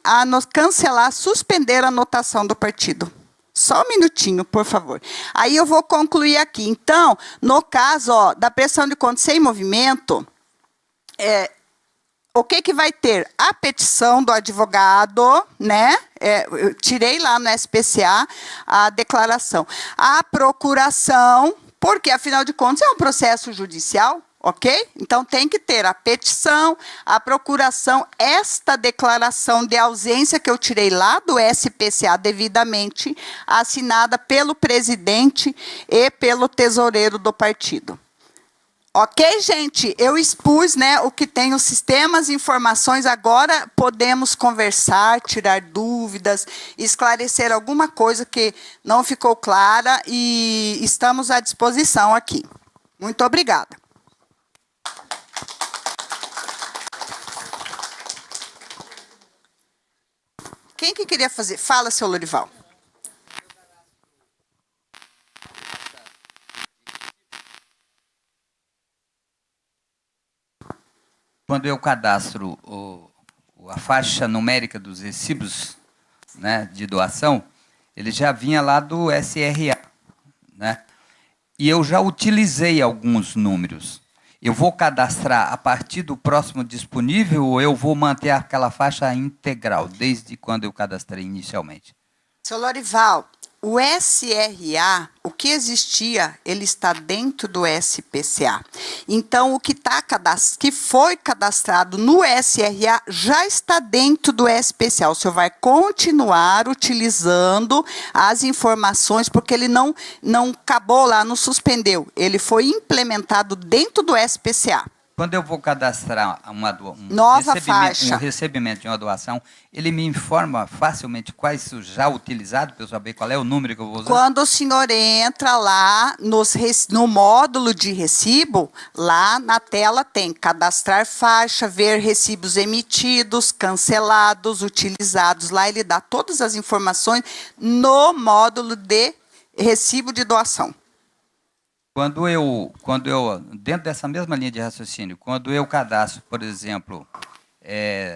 cancelar, suspender a anotação do partido. Só um minutinho, por favor. Aí eu vou concluir aqui. Então, no caso da prestação de contas sem movimento, o que vai ter? A petição do advogado, né? Eu tirei lá no SPCA a declaração. A procuração, porque, afinal de contas, é um processo judicial, ok? Então, tem que ter a petição, a procuração, esta declaração de ausência que eu tirei lá do SPCA devidamente assinada pelo presidente e pelo tesoureiro do partido. Ok, gente? Eu expus, né, o que tem os sistemas, informações. Agora podemos conversar, tirar dúvidas, esclarecer alguma coisa que não ficou clara e estamos à disposição aqui. Muito obrigada. Quem que queria fazer? Fala, seu Lorival. Quando eu cadastro a faixa numérica dos recibos, né, de doação, ele já vinha lá do SRA, né? E eu já utilizei alguns números. Eu vou cadastrar a partir do próximo disponível ou eu vou manter aquela faixa integral, desde quando eu cadastrei inicialmente? Seu Lorival, o SRA, o que existia, ele está dentro do SPCA. Então, o que foi cadastrado no SRA já está dentro do SPCA. O senhor vai continuar utilizando as informações, porque ele não acabou lá, não suspendeu. Ele foi implementado dentro do SPCA. Quando eu vou cadastrar um recebimento de uma doação, ele me informa facilmente quais já utilizados, para eu saber qual é o número que eu vou usar? Quando o senhor entra lá no módulo de recibo, lá na tela tem cadastrar faixa, ver recibos emitidos, cancelados, utilizados. Lá ele dá todas as informações no módulo de recibo de doação. Quando eu, dentro dessa mesma linha de raciocínio, quando eu cadastro, por exemplo,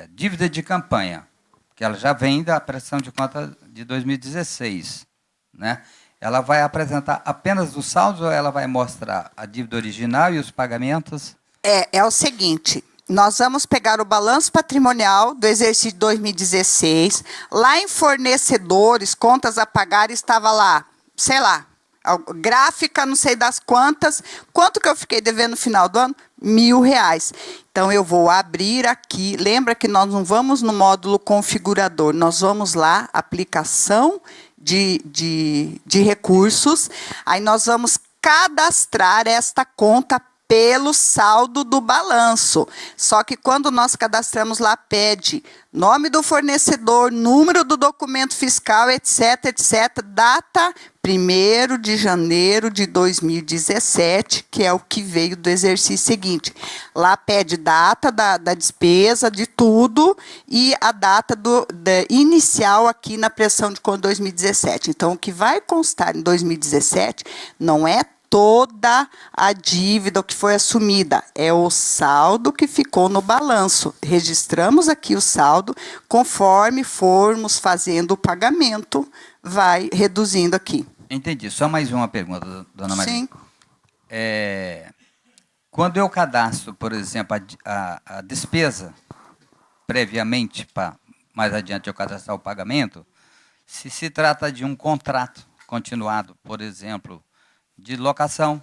dívida de campanha, que ela já vem da prestação de conta de 2016, né? Ela vai apresentar apenas os saldos ou ela vai mostrar a dívida original e os pagamentos? É o seguinte, nós vamos pegar o balanço patrimonial do exercício de 2016, lá em fornecedores, contas a pagar, estava lá, sei lá, gráfica, não sei das quantas. Quanto que eu fiquei devendo no final do ano? R$1.000. Então, eu vou abrir aqui. Lembra que nós não vamos no módulo configurador. Nós vamos lá, aplicação de recursos. Aí, nós vamos cadastrar esta conta pelo saldo do balanço. Só que quando nós cadastramos lá, pede nome do fornecedor, número do documento fiscal, etc., etc., data 1º de janeiro de 2017, que é o que veio do exercício seguinte. Lá pede data da despesa, de tudo, e a data inicial aqui na prestação de conta 2017. Então, o que vai constar em 2017 não é toda a dívida que foi assumida, é o saldo que ficou no balanço. Registramos aqui o saldo, conforme formos fazendo o pagamento, vai reduzindo aqui. Entendi. Só mais uma pergunta, dona Maria. Sim. Quando eu cadastro, por exemplo, a despesa, previamente, para mais adiante eu cadastrar o pagamento, se trata de um contrato continuado, por exemplo, de locação,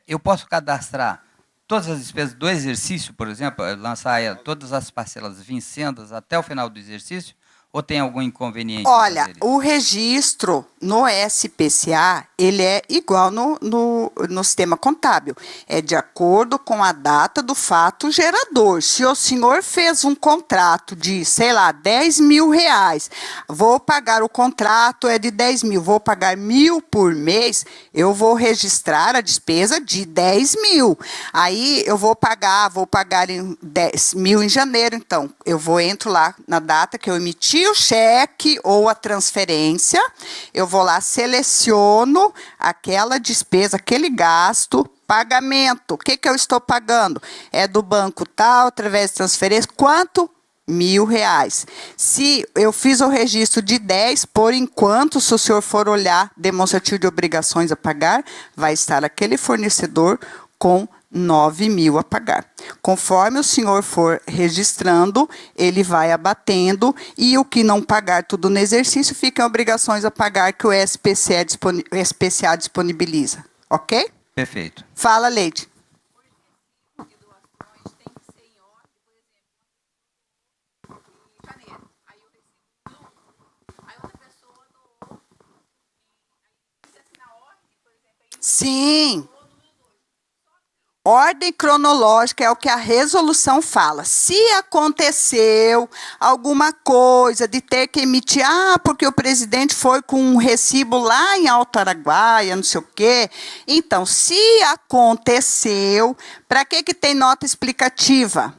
eu posso cadastrar todas as despesas do exercício, por exemplo, lançar todas as parcelas vincendas até o final do exercício? Ou tem algum inconveniente? Olha, o registro no SPCA, ele é igual no sistema contábil. É de acordo com a data do fato gerador. Se o senhor fez um contrato de, sei lá, 10 mil reais, vou pagar, o contrato é de 10 mil, vou pagar 1.000 por mês, eu vou registrar a despesa de 10 mil. Aí eu vou pagar em 10 mil em janeiro, então eu entro lá na data que eu emiti o cheque ou a transferência, eu vou lá, seleciono aquela despesa, aquele gasto, pagamento. O que eu estou pagando? É do banco tal, através de transferência, quanto? R$1.000. Se eu fiz o registro de 10, por enquanto, se o senhor for olhar demonstrativo de obrigações a pagar, vai estar aquele fornecedor com 9.000 a pagar. Conforme o senhor for registrando, ele vai abatendo e o que não pagar tudo no exercício fica em obrigações a pagar que o SPCA disponibiliza. Ok? Perfeito. Fala, Leide. Sim. Ordem cronológica é o que a resolução fala. Se aconteceu alguma coisa de ter que emitir, porque o presidente foi com um recibo lá em Alto Araguaia, não sei o quê. Então, se aconteceu, para que tem nota explicativa?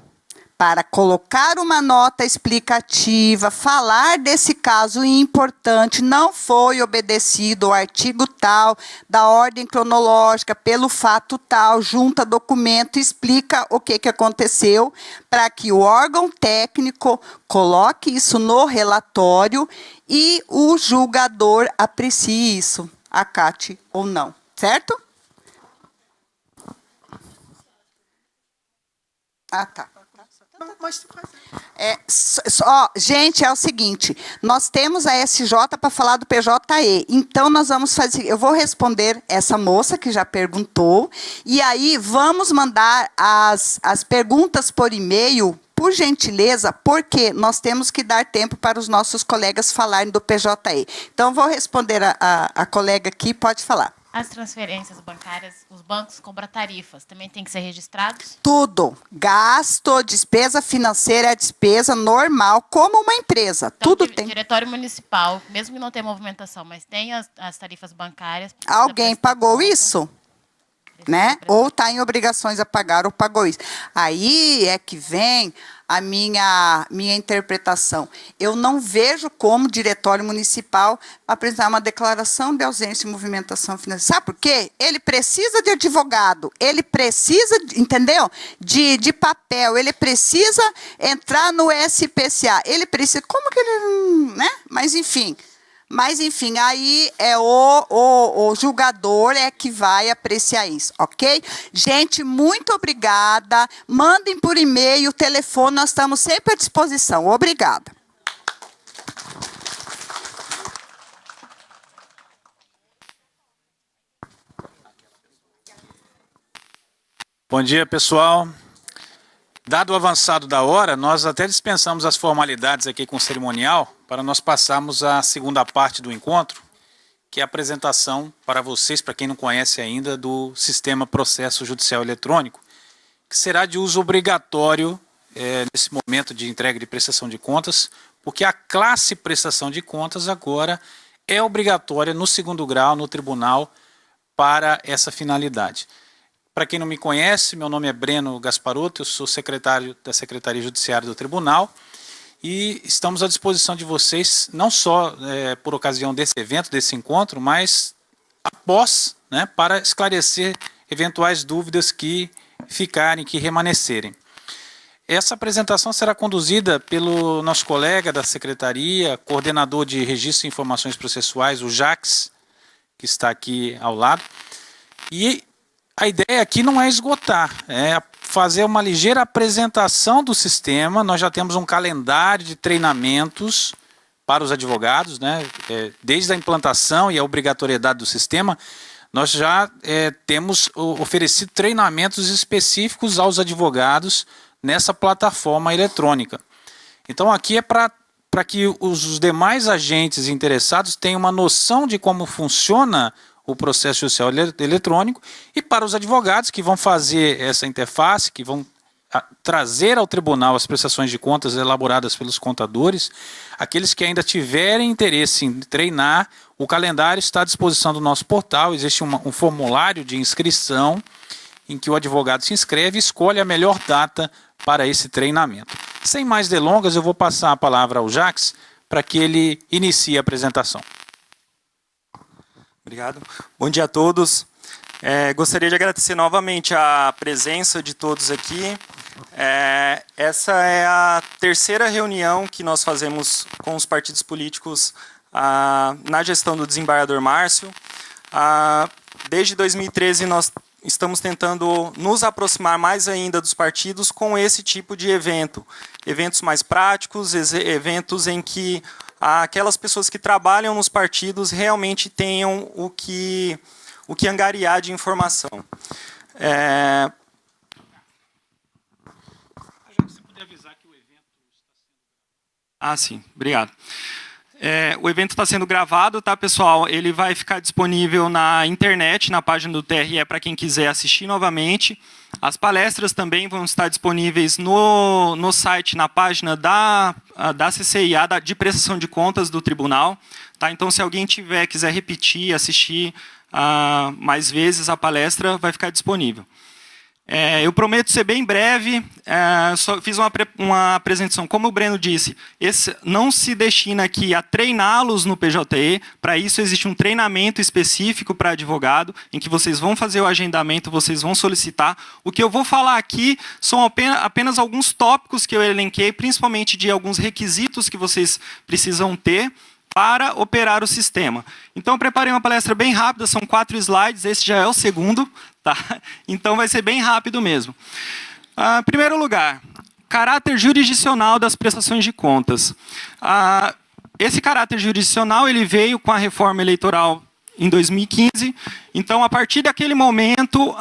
Para colocar uma nota explicativa, falar desse caso importante, não foi obedecido o artigo tal, da ordem cronológica, pelo fato tal, junta documento, explica o que aconteceu, para que o órgão técnico coloque isso no relatório e o julgador aprecie isso, acate ou não, certo? Tá. Gente, é o seguinte, nós temos a SJ para falar do PJE, então nós vamos fazer, eu vou responder essa moça que já perguntou, e aí vamos mandar as perguntas por e-mail, por gentileza, porque nós temos que dar tempo para os nossos colegas falarem do PJE. Então, vou responder a colega aqui, pode falar. As transferências bancárias, os bancos cobram tarifas, também tem que ser registrados? Tudo. Gasto, despesa financeira é despesa normal, como uma empresa. Então, tudo tem. Diretório municipal, mesmo que não tenha movimentação, mas tem as tarifas bancárias. Alguém pagou isso? Né? Ou está em obrigações a pagar ou pagou isso. Aí é que vem a minha interpretação. Eu não vejo como diretório municipal apresentar uma declaração de ausência de movimentação financeira. Sabe por quê? Ele precisa de advogado, ele precisa, entendeu? De papel, ele precisa entrar no SPCA, ele precisa, como que ele, né? Mas enfim, aí é o julgador é que vai apreciar isso, ok? Gente, muito obrigada. Mandem por e-mail, telefone, nós estamos sempre à disposição. Obrigada. Bom dia, pessoal. Dado o avançado da hora, nós até dispensamos as formalidades aqui com o cerimonial para nós passarmos à segunda parte do encontro, que é a apresentação para vocês, para quem não conhece ainda, do Sistema Processo Judicial Eletrônico, que será de uso obrigatório nesse momento de entrega de prestação de contas, porque a classe prestação de contas agora é obrigatória no segundo grau, no tribunal, para essa finalidade. Para quem não me conhece, meu nome é Breno Gasparotto, eu sou secretário da Secretaria Judiciária do Tribunal e estamos à disposição de vocês, não só por ocasião desse evento, desse encontro, mas após, né, para esclarecer eventuais dúvidas que ficarem, que remanescerem. Essa apresentação será conduzida pelo nosso colega da Secretaria, coordenador de Registro de Informações Processuais, o Jax, que está aqui ao lado, e a ideia aqui não é esgotar, é fazer uma ligeira apresentação do sistema. Nós já temos um calendário de treinamentos para os advogados, né? Desde a implantação e a obrigatoriedade do sistema, nós já temos oferecido treinamentos específicos aos advogados nessa plataforma eletrônica. Então, aqui é para que os demais agentes interessados tenham uma noção de como funciona o processo judicial eletrônico, e para os advogados que vão fazer essa interface, que vão trazer ao tribunal as prestações de contas elaboradas pelos contadores, aqueles que ainda tiverem interesse em treinar, o calendário está à disposição do nosso portal, existe um formulário de inscrição em que o advogado se inscreve e escolhe a melhor data para esse treinamento. Sem mais delongas, eu vou passar a palavra ao Jacques para que ele inicie a apresentação. Obrigado. Bom dia a todos. Gostaria de agradecer novamente a presença de todos aqui. Essa é a terceira reunião que nós fazemos com os partidos políticos na gestão do desembargador Márcio. Desde 2013, nós estamos tentando nos aproximar mais ainda dos partidos com esse tipo de evento. Eventos mais práticos, eventos em que aquelas pessoas que trabalham nos partidos realmente tenham o que angariar de informação. Se puder avisar que o evento está sendo... sim, obrigado. O evento está sendo gravado, tá, pessoal? Ele vai ficar disponível na internet, na página do TRE, para quem quiser assistir novamente. As palestras também vão estar disponíveis no site, na página da CCIA, de prestação de contas do tribunal. Tá? Então, se alguém quiser repetir, assistir mais vezes a palestra, vai ficar disponível. Eu prometo ser bem breve, só fiz uma apresentação. Como o Breno disse, não se destina aqui a treiná-los no PJE, para isso existe um treinamento específico para advogado, em que vocês vão fazer o agendamento, vocês vão solicitar. O que eu vou falar aqui são apenas alguns tópicos que eu elenquei, principalmente de alguns requisitos que vocês precisam ter para operar o sistema. Então, eu preparei uma palestra bem rápida, são 4 slides, esse já é o segundo, tá? Então vai ser bem rápido mesmo. Em primeiro lugar, caráter jurisdicional das prestações de contas. Esse caráter jurisdicional ele veio com a reforma eleitoral em 2015, então, a partir daquele momento,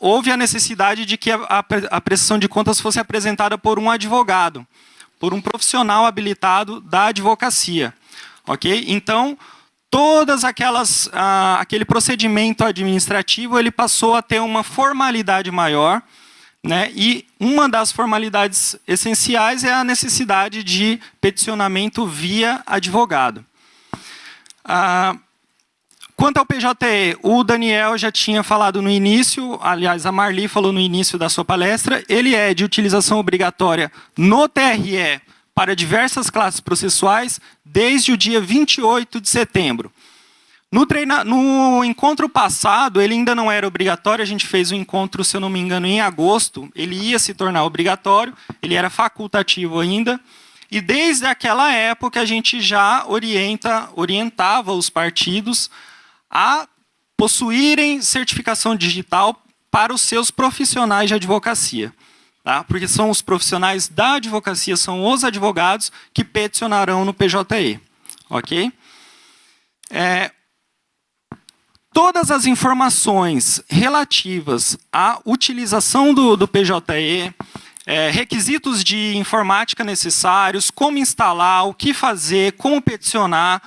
houve a necessidade de que a prestação de contas fosse apresentada por um advogado, por um profissional habilitado da advocacia. Ok? Então, aquele procedimento administrativo ele passou a ter uma formalidade maior, né? E uma das formalidades essenciais é a necessidade de peticionamento via advogado. Quanto ao PJE, o Daniel já tinha falado no início, aliás, a Marli falou no início da sua palestra, ele é de utilização obrigatória no TRE para diversas classes processuais desde o dia 28 de setembro. No encontro passado, ele ainda não era obrigatório, a gente fez o encontro, se eu não me engano, em agosto, ele ia se tornar obrigatório, ele era facultativo ainda, e desde aquela época a gente já orientava os partidos a possuírem certificação digital para os seus profissionais de advocacia. Tá? Porque são os profissionais da advocacia, são os advogados que peticionarão no PJE. Ok? Todas as informações relativas à utilização do PJE, requisitos de informática necessários, como instalar, o que fazer, como peticionar,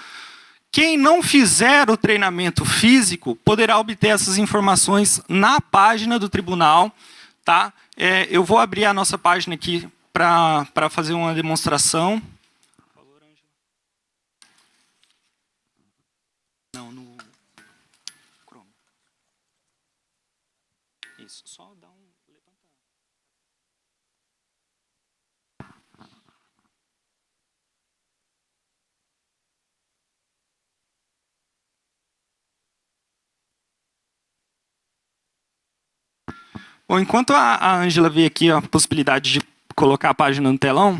quem não fizer o treinamento físico poderá obter essas informações na página do tribunal. Tá? Eu vou abrir a nossa página aqui para fazer uma demonstração. Não, no Chrome. Isso, só dá um levantar. Bom, enquanto a Ângela vê aqui a possibilidade de colocar a página no telão,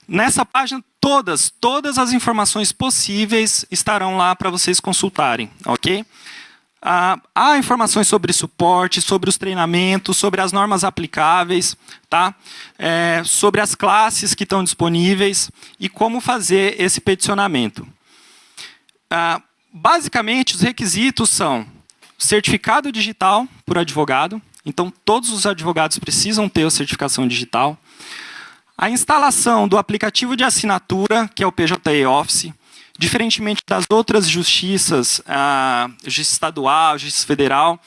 nessa página todas as informações possíveis estarão lá para vocês consultarem, ok? Há informações sobre suporte, sobre os treinamentos, sobre as normas aplicáveis, tá? Sobre as classes que estão disponíveis e como fazer esse peticionamento. basicamente, os requisitos são certificado digital por advogado. Então, todos os advogados precisam ter a certificação digital. A instalação do aplicativo de assinatura, que é o PJE Office. Diferentemente das outras justiças, a Justiça Estadual, Justiça Federal,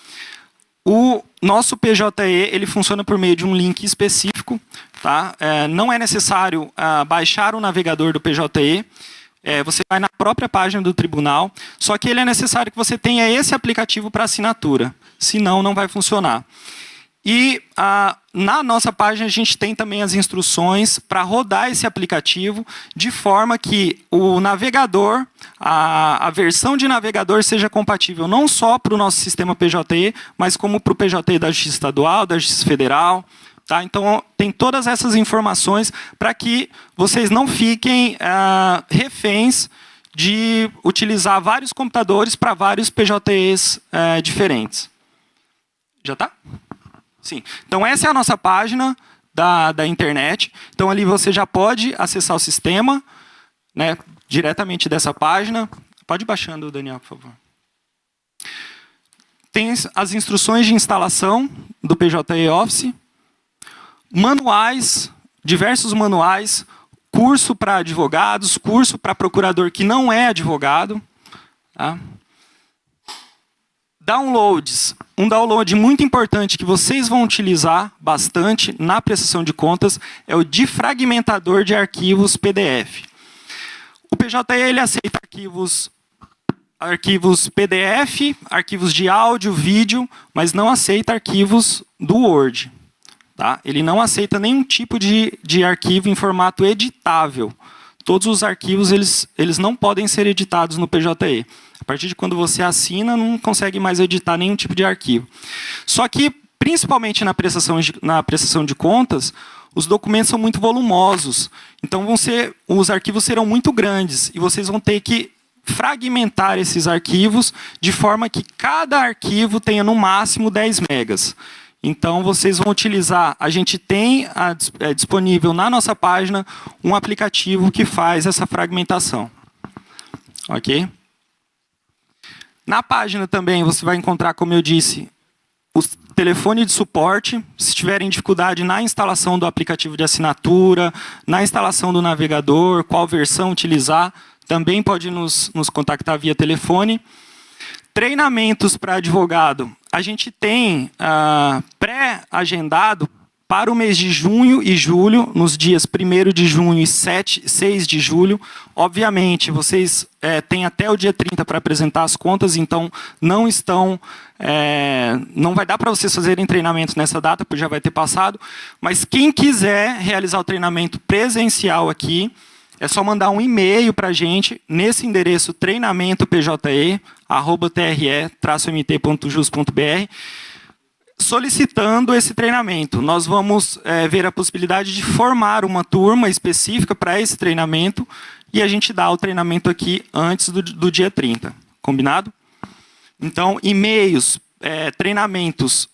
o nosso PJE ele funciona por meio de um link específico. Tá? Não é necessário baixar o navegador do PJE. Você vai na própria página do tribunal, só que ele é necessário que você tenha esse aplicativo para assinatura, senão não vai funcionar. E na nossa página a gente tem também as instruções para rodar esse aplicativo de forma que o navegador, a versão de navegador seja compatível não só para o nosso sistema PJE, mas como para o PJE da Justiça Estadual, da Justiça Federal. Tá? Então, tem todas essas informações para que vocês não fiquem reféns de utilizar vários computadores para vários PJEs diferentes. Já está? Sim. Então, essa é a nossa página da internet. Então, ali você já pode acessar o sistema, né, diretamente dessa página. Pode ir baixando, Daniel, por favor. Tem as instruções de instalação do PJE Office. Manuais, diversos manuais, curso para advogados, curso para procurador que não é advogado. Tá? Downloads. Um download muito importante que vocês vão utilizar bastante na prestação de contas é o defragmentador de arquivos PDF. O PJE ele aceita arquivos PDF, arquivos de áudio, vídeo, mas não aceita arquivos do Word. Tá? Ele não aceita nenhum tipo de arquivo em formato editável. Todos os arquivos eles não podem ser editados no PJE. A partir de quando você assina, não consegue mais editar nenhum tipo de arquivo. Só que, principalmente na prestação de contas, os documentos são muito volumosos. Então, os arquivos serão muito grandes e vocês vão ter que fragmentar esses arquivos de forma que cada arquivo tenha no máximo 10 megas. Então, vocês vão utilizar, a gente tem disponível na nossa página um aplicativo que faz essa fragmentação. Ok? Na página também você vai encontrar, como eu disse, o telefone de suporte. Se tiverem dificuldade na instalação do aplicativo de assinatura, na instalação do navegador, qual versão utilizar, também pode nos contactar via telefone. Treinamentos para advogado. A gente tem pré-agendado para o mês de junho e julho, nos dias 1º de junho e 6 de julho. Obviamente, vocês têm até o dia 30 para apresentar as contas, então não vai dar para vocês fazerem treinamento nessa data, porque já vai ter passado. Mas quem quiser realizar o treinamento presencial aqui, é só mandar um e-mail para a gente, nesse endereço treinamentoPJE@tre-mt.jus.br, solicitando esse treinamento. Nós vamos ver a possibilidade de formar uma turma específica para esse treinamento e a gente dá o treinamento aqui antes do dia 30. Combinado? Então, e-mails, treinamentos,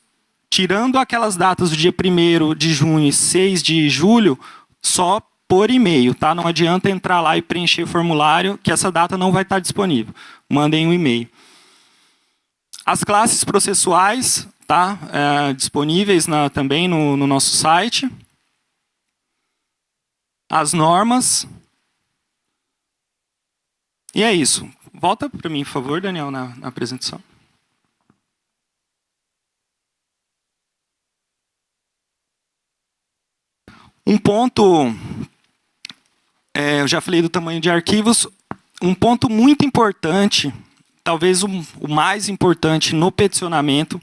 tirando aquelas datas do dia 1º de junho e 6 de julho, só por e-mail, tá? Não adianta entrar lá e preencher o formulário, que essa data não vai estar disponível. Mandem um e-mail. As classes processuais, tá? Disponíveis também no nosso site. As normas. E é isso. Volta para mim, por favor, Daniel, na apresentação. Um ponto, eu já falei do tamanho de arquivos, um ponto muito importante, talvez o mais importante no peticionamento,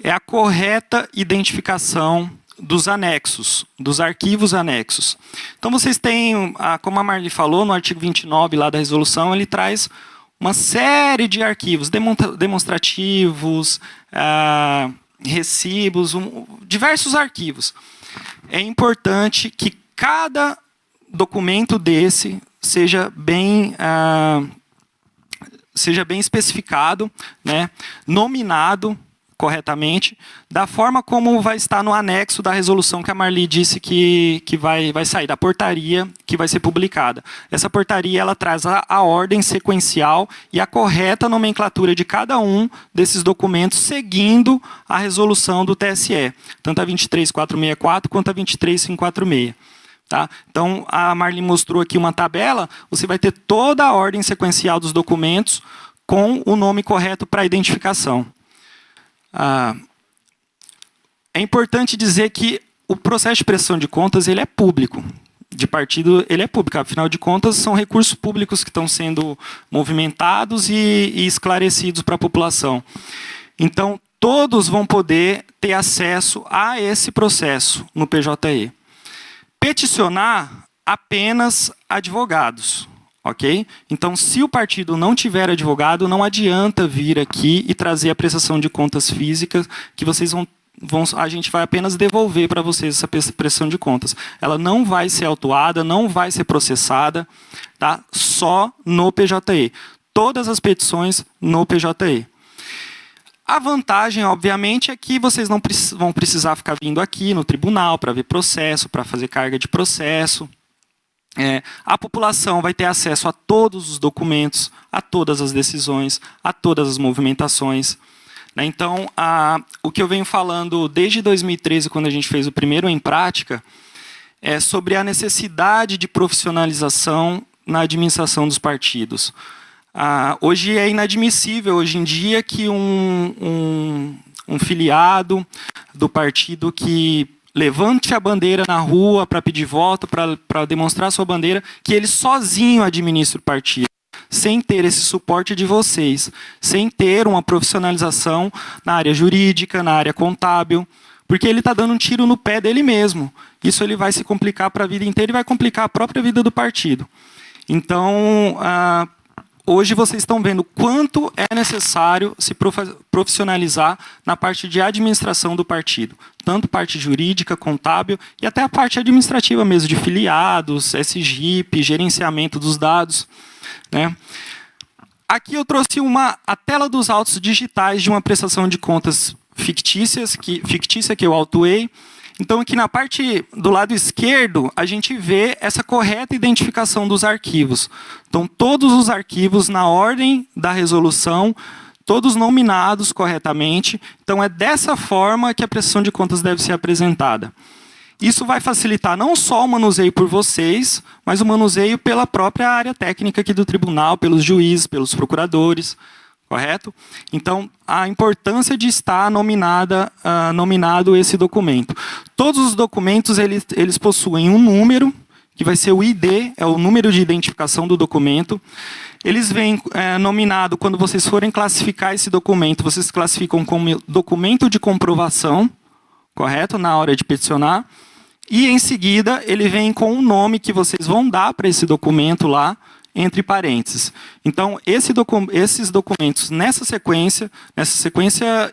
é a correta identificação dos anexos, dos arquivos anexos. Então, vocês têm, como a Marli falou, no artigo 29 lá da resolução, ele traz uma série de arquivos demonstrativos, recibos, diversos arquivos. É importante que cada documento desse seja bem especificado, né, nominado, corretamente, da forma como vai estar no anexo da resolução que a Marli disse que vai sair, da portaria que vai ser publicada. Essa portaria ela traz a ordem sequencial e a correta nomenclatura de cada um desses documentos, seguindo a resolução do TSE, tanto a 23464 quanto a 23546. Tá? Então, a Marli mostrou aqui uma tabela, você vai ter toda a ordem sequencial dos documentos com o nome correto para identificação. É importante dizer que o processo de prestação de contas ele é público. De partido, ele é público. Afinal de contas, são recursos públicos que estão sendo movimentados e esclarecidos para a população. Então, todos vão poder ter acesso a esse processo no PJE. Peticionar apenas advogados. Ok? Então, se o partido não tiver advogado, não adianta vir aqui e trazer a prestação de contas físicas, que vocês a gente vai apenas devolver para vocês essa prestação de contas. Ela não vai ser autuada, não vai ser processada, tá? Só no PJE. Todas as petições no PJE. A vantagem, obviamente, é que vocês não vão precisar ficar vindo aqui no tribunal para ver processo, para fazer carga de processo. A população vai ter acesso a todos os documentos, a todas as decisões, a todas as movimentações. Então, o que eu venho falando desde 2013, quando a gente fez o primeiro Em Prática, é sobre a necessidade de profissionalização na administração dos partidos. Hoje é inadmissível, hoje em dia, que um filiado do partido que levante a bandeira na rua para pedir voto, para demonstrar sua bandeira, que ele sozinho administra o partido, sem ter esse suporte de vocês, sem ter uma profissionalização na área jurídica, na área contábil, porque ele está dando um tiro no pé dele mesmo. Isso ele vai se complicar para a vida inteira e vai complicar a própria vida do partido. Então, hoje vocês estão vendo quanto é necessário se profissionalizar na parte de administração do partido. Tanto parte jurídica, contábil e até a parte administrativa mesmo, de filiados, SGIP, gerenciamento dos dados. Né? Aqui eu trouxe a tela dos autos digitais de uma prestação de contas fictícia que eu autuei. Então, aqui na parte do lado esquerdo, a gente vê essa correta identificação dos arquivos. Então, todos os arquivos na ordem da resolução, todos nominados corretamente. Então, é dessa forma que a prestação de contas deve ser apresentada. Isso vai facilitar não só o manuseio por vocês, mas o manuseio pela própria área técnica aqui do tribunal, pelos juízes, pelos procuradores. Correto? Então, a importância de estar nominado esse documento. Todos os documentos eles possuem um número, que vai ser o ID, é o número de identificação do documento. Eles vêm nominado, quando vocês forem classificar esse documento, vocês classificam como documento de comprovação, correto? Na hora de peticionar. E, em seguida, ele vem com o nome que vocês vão dar para esse documento lá, entre parênteses. Então, esses documentos, nessa sequência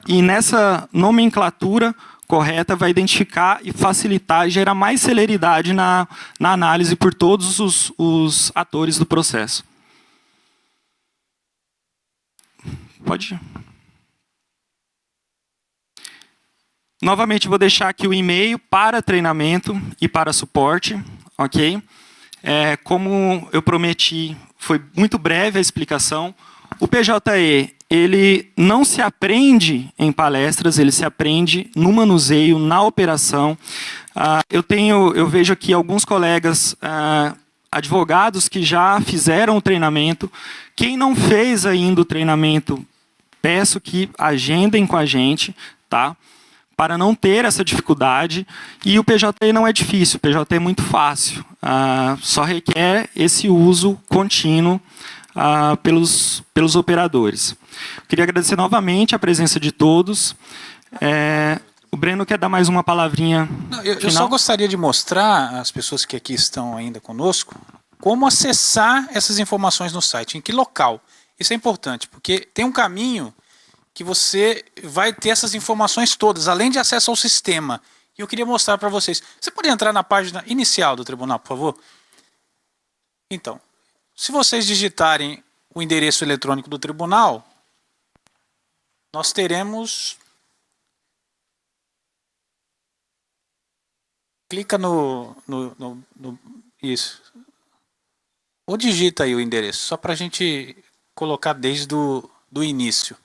e nessa nomenclatura correta, vai identificar e facilitar e gerar mais celeridade na análise por todos os atores do processo. Pode ir. Novamente, vou deixar aqui o e-mail para treinamento e para suporte, ok? Como eu prometi, foi muito breve a explicação. O PJE, ele não se aprende em palestras, ele se aprende no manuseio, na operação. Eu vejo aqui alguns colegas advogados que já fizeram o treinamento. Quem não fez ainda o treinamento, peço que agendem com a gente, tá? Para não ter essa dificuldade. E o PJE não é difícil, o PJE é muito fácil. Só requer esse uso contínuo pelos operadores. Queria agradecer novamente a presença de todos. O Breno quer dar mais uma palavrinha final? Eu só gostaria de mostrar às pessoas que aqui estão ainda conosco como acessar essas informações no site, em que local. Isso é importante, porque tem um caminho que você vai ter essas informações todas, além de acesso ao sistema. E eu queria mostrar para vocês. Você pode entrar na página inicial do tribunal, por favor? Então, se vocês digitarem o endereço eletrônico do tribunal, nós teremos clica isso. Ou digita aí o endereço, só para a gente colocar desde do início.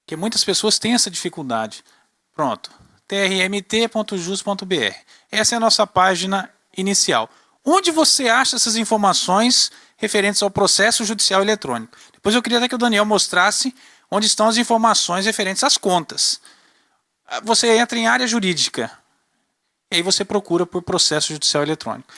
Porque muitas pessoas têm essa dificuldade. Pronto. trmt.jus.br. Essa é a nossa página inicial. Onde você acha essas informações referentes ao processo judicial eletrônico? Depois eu queria até que o Daniel mostrasse onde estão as informações referentes às contas. Você entra em área jurídica. E aí você procura por processo judicial eletrônico.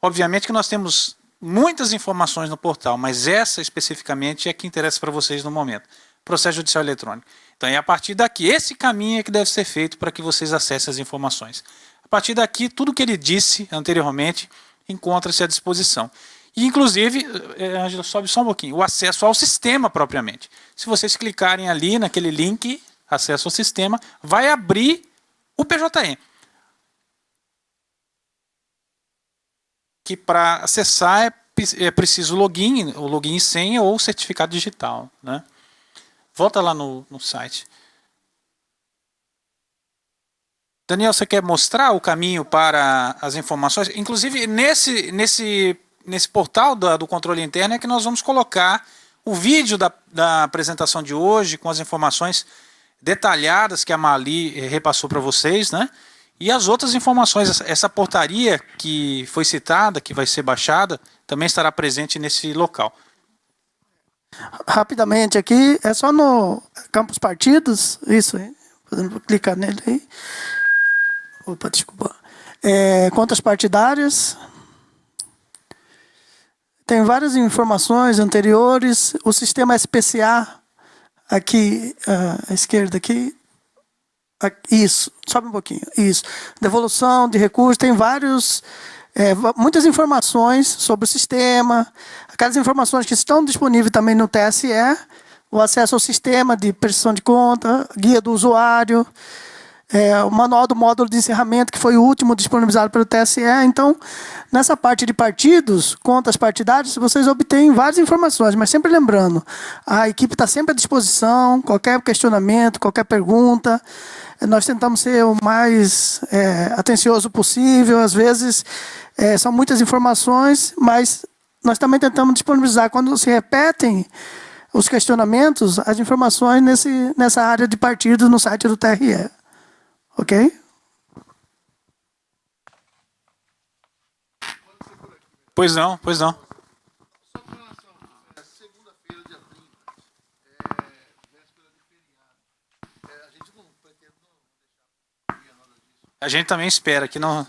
Obviamente que nós temos muitas informações no portal, mas essa especificamente é a que interessa para vocês no momento. Processo judicial eletrônico. Então é a partir daqui, esse caminho é que deve ser feito para que vocês acessem as informações. A partir daqui, tudo que ele disse anteriormente encontra-se à disposição. E, inclusive, Ângela, sobe só um pouquinho, o acesso ao sistema propriamente. Se vocês clicarem ali naquele link, acesso ao sistema, vai abrir o PJE. Que para acessar é preciso login, o login e senha ou certificado digital, né? Volta lá no site. Daniel, você quer mostrar o caminho para as informações? Inclusive, nesse portal do controle interno é que nós vamos colocar o vídeo da apresentação de hoje, com as informações detalhadas que a Mali repassou para vocês, né? E as outras informações, essa portaria que foi citada, que vai ser baixada, também estará presente nesse local. Rapidamente aqui, é só no Campos Partidos, isso aí, podendo clicar nele aí. Opa, desculpa. Contas partidárias. Tem várias informações anteriores. O sistema SPCA, aqui, à esquerda aqui. Isso, sobe um pouquinho. Isso. Devolução de recursos, tem muitas informações sobre o sistema, aquelas informações que estão disponíveis também no TSE, o acesso ao sistema de prestação de conta, guia do usuário, o manual do módulo de encerramento, que foi o último disponibilizado pelo TSE. Então, nessa parte de partidos, contas partidárias, vocês obtêm várias informações, mas sempre lembrando, a equipe está sempre à disposição, qualquer questionamento, qualquer pergunta. Nós tentamos ser o mais atencioso possível, às vezes são muitas informações, mas nós também tentamos disponibilizar, quando se repetem os questionamentos, as informações nessa área de partidos no site do TRE. Ok? Pois não, pois não. A gente também espera que não...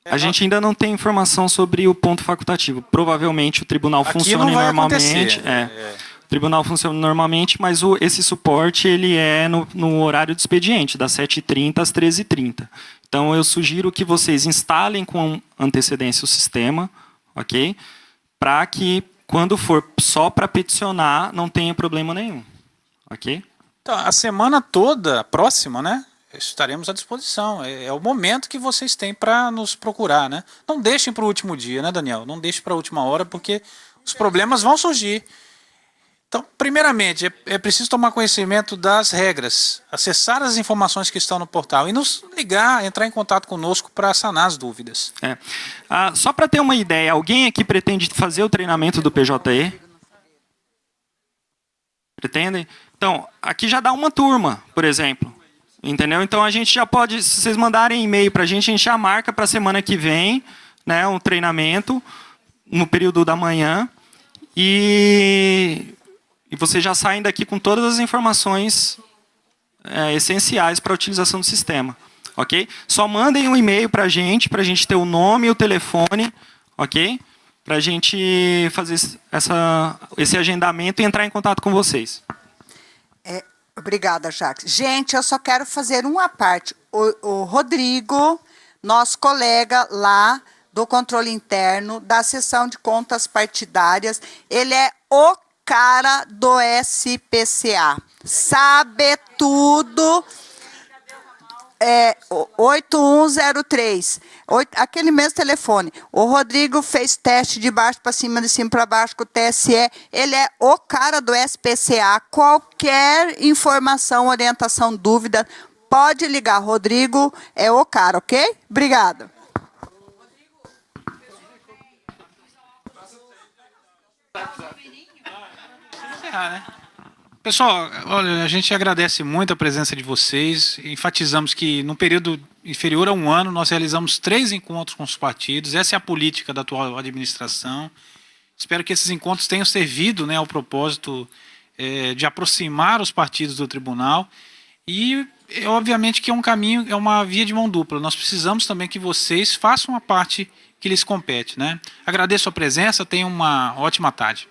A gente ainda não tem informação sobre o ponto facultativo. Provavelmente o tribunal funciona normalmente. O tribunal funciona normalmente, mas esse suporte ele é no horário do expediente, das 7h30 às 13h30. Então eu sugiro que vocês instalem com antecedência o sistema, ok? Para que, quando for só para peticionar, não tenha problema nenhum. Ok? Então, a semana toda, próxima, né? Estaremos à disposição. É o momento que vocês têm para nos procurar, né? Não deixem para o último dia, né, Daniel? Não deixem para a última hora, porque os problemas vão surgir. Então, primeiramente, é preciso tomar conhecimento das regras, acessar as informações que estão no portal e nos ligar, entrar em contato conosco para sanar as dúvidas. Só para ter uma ideia, alguém aqui pretende fazer o treinamento do PJE? Pretendem? Então, aqui já dá uma turma, por exemplo. Entendeu? Então a gente já pode, se vocês mandarem e-mail para a gente já marca para a semana que vem, né, um treinamento no período da manhã e vocês já saem daqui com todas as informações essenciais para a utilização do sistema, ok? Só mandem um e-mail para a gente ter o nome e o telefone, ok? Para a gente fazer esse agendamento e entrar em contato com vocês. Obrigada, Jacques. Gente, eu só quero fazer uma parte. O Rodrigo, nosso colega lá do controle interno, da seção de contas partidárias, ele é o cara do SPCA. Sabe tudo. 8103. Aquele mesmo telefone. O Rodrigo fez teste de baixo para cima, de cima para baixo com o TSE. Ele é o cara do SPCA. Qualquer informação, orientação, dúvida, pode ligar. Rodrigo é o cara, ok? Obrigada. Pessoal, olha, a gente agradece muito a presença de vocês. Enfatizamos que, num período inferior a um ano, nós realizamos 3 encontros com os partidos. Essa é a política da atual administração. Espero que esses encontros tenham servido, né, ao propósito de aproximar os partidos do tribunal. E, obviamente, que é um caminho, é uma via de mão dupla. Nós precisamos também que vocês façam a parte que lhes compete, né? Agradeço a presença, tenham uma ótima tarde.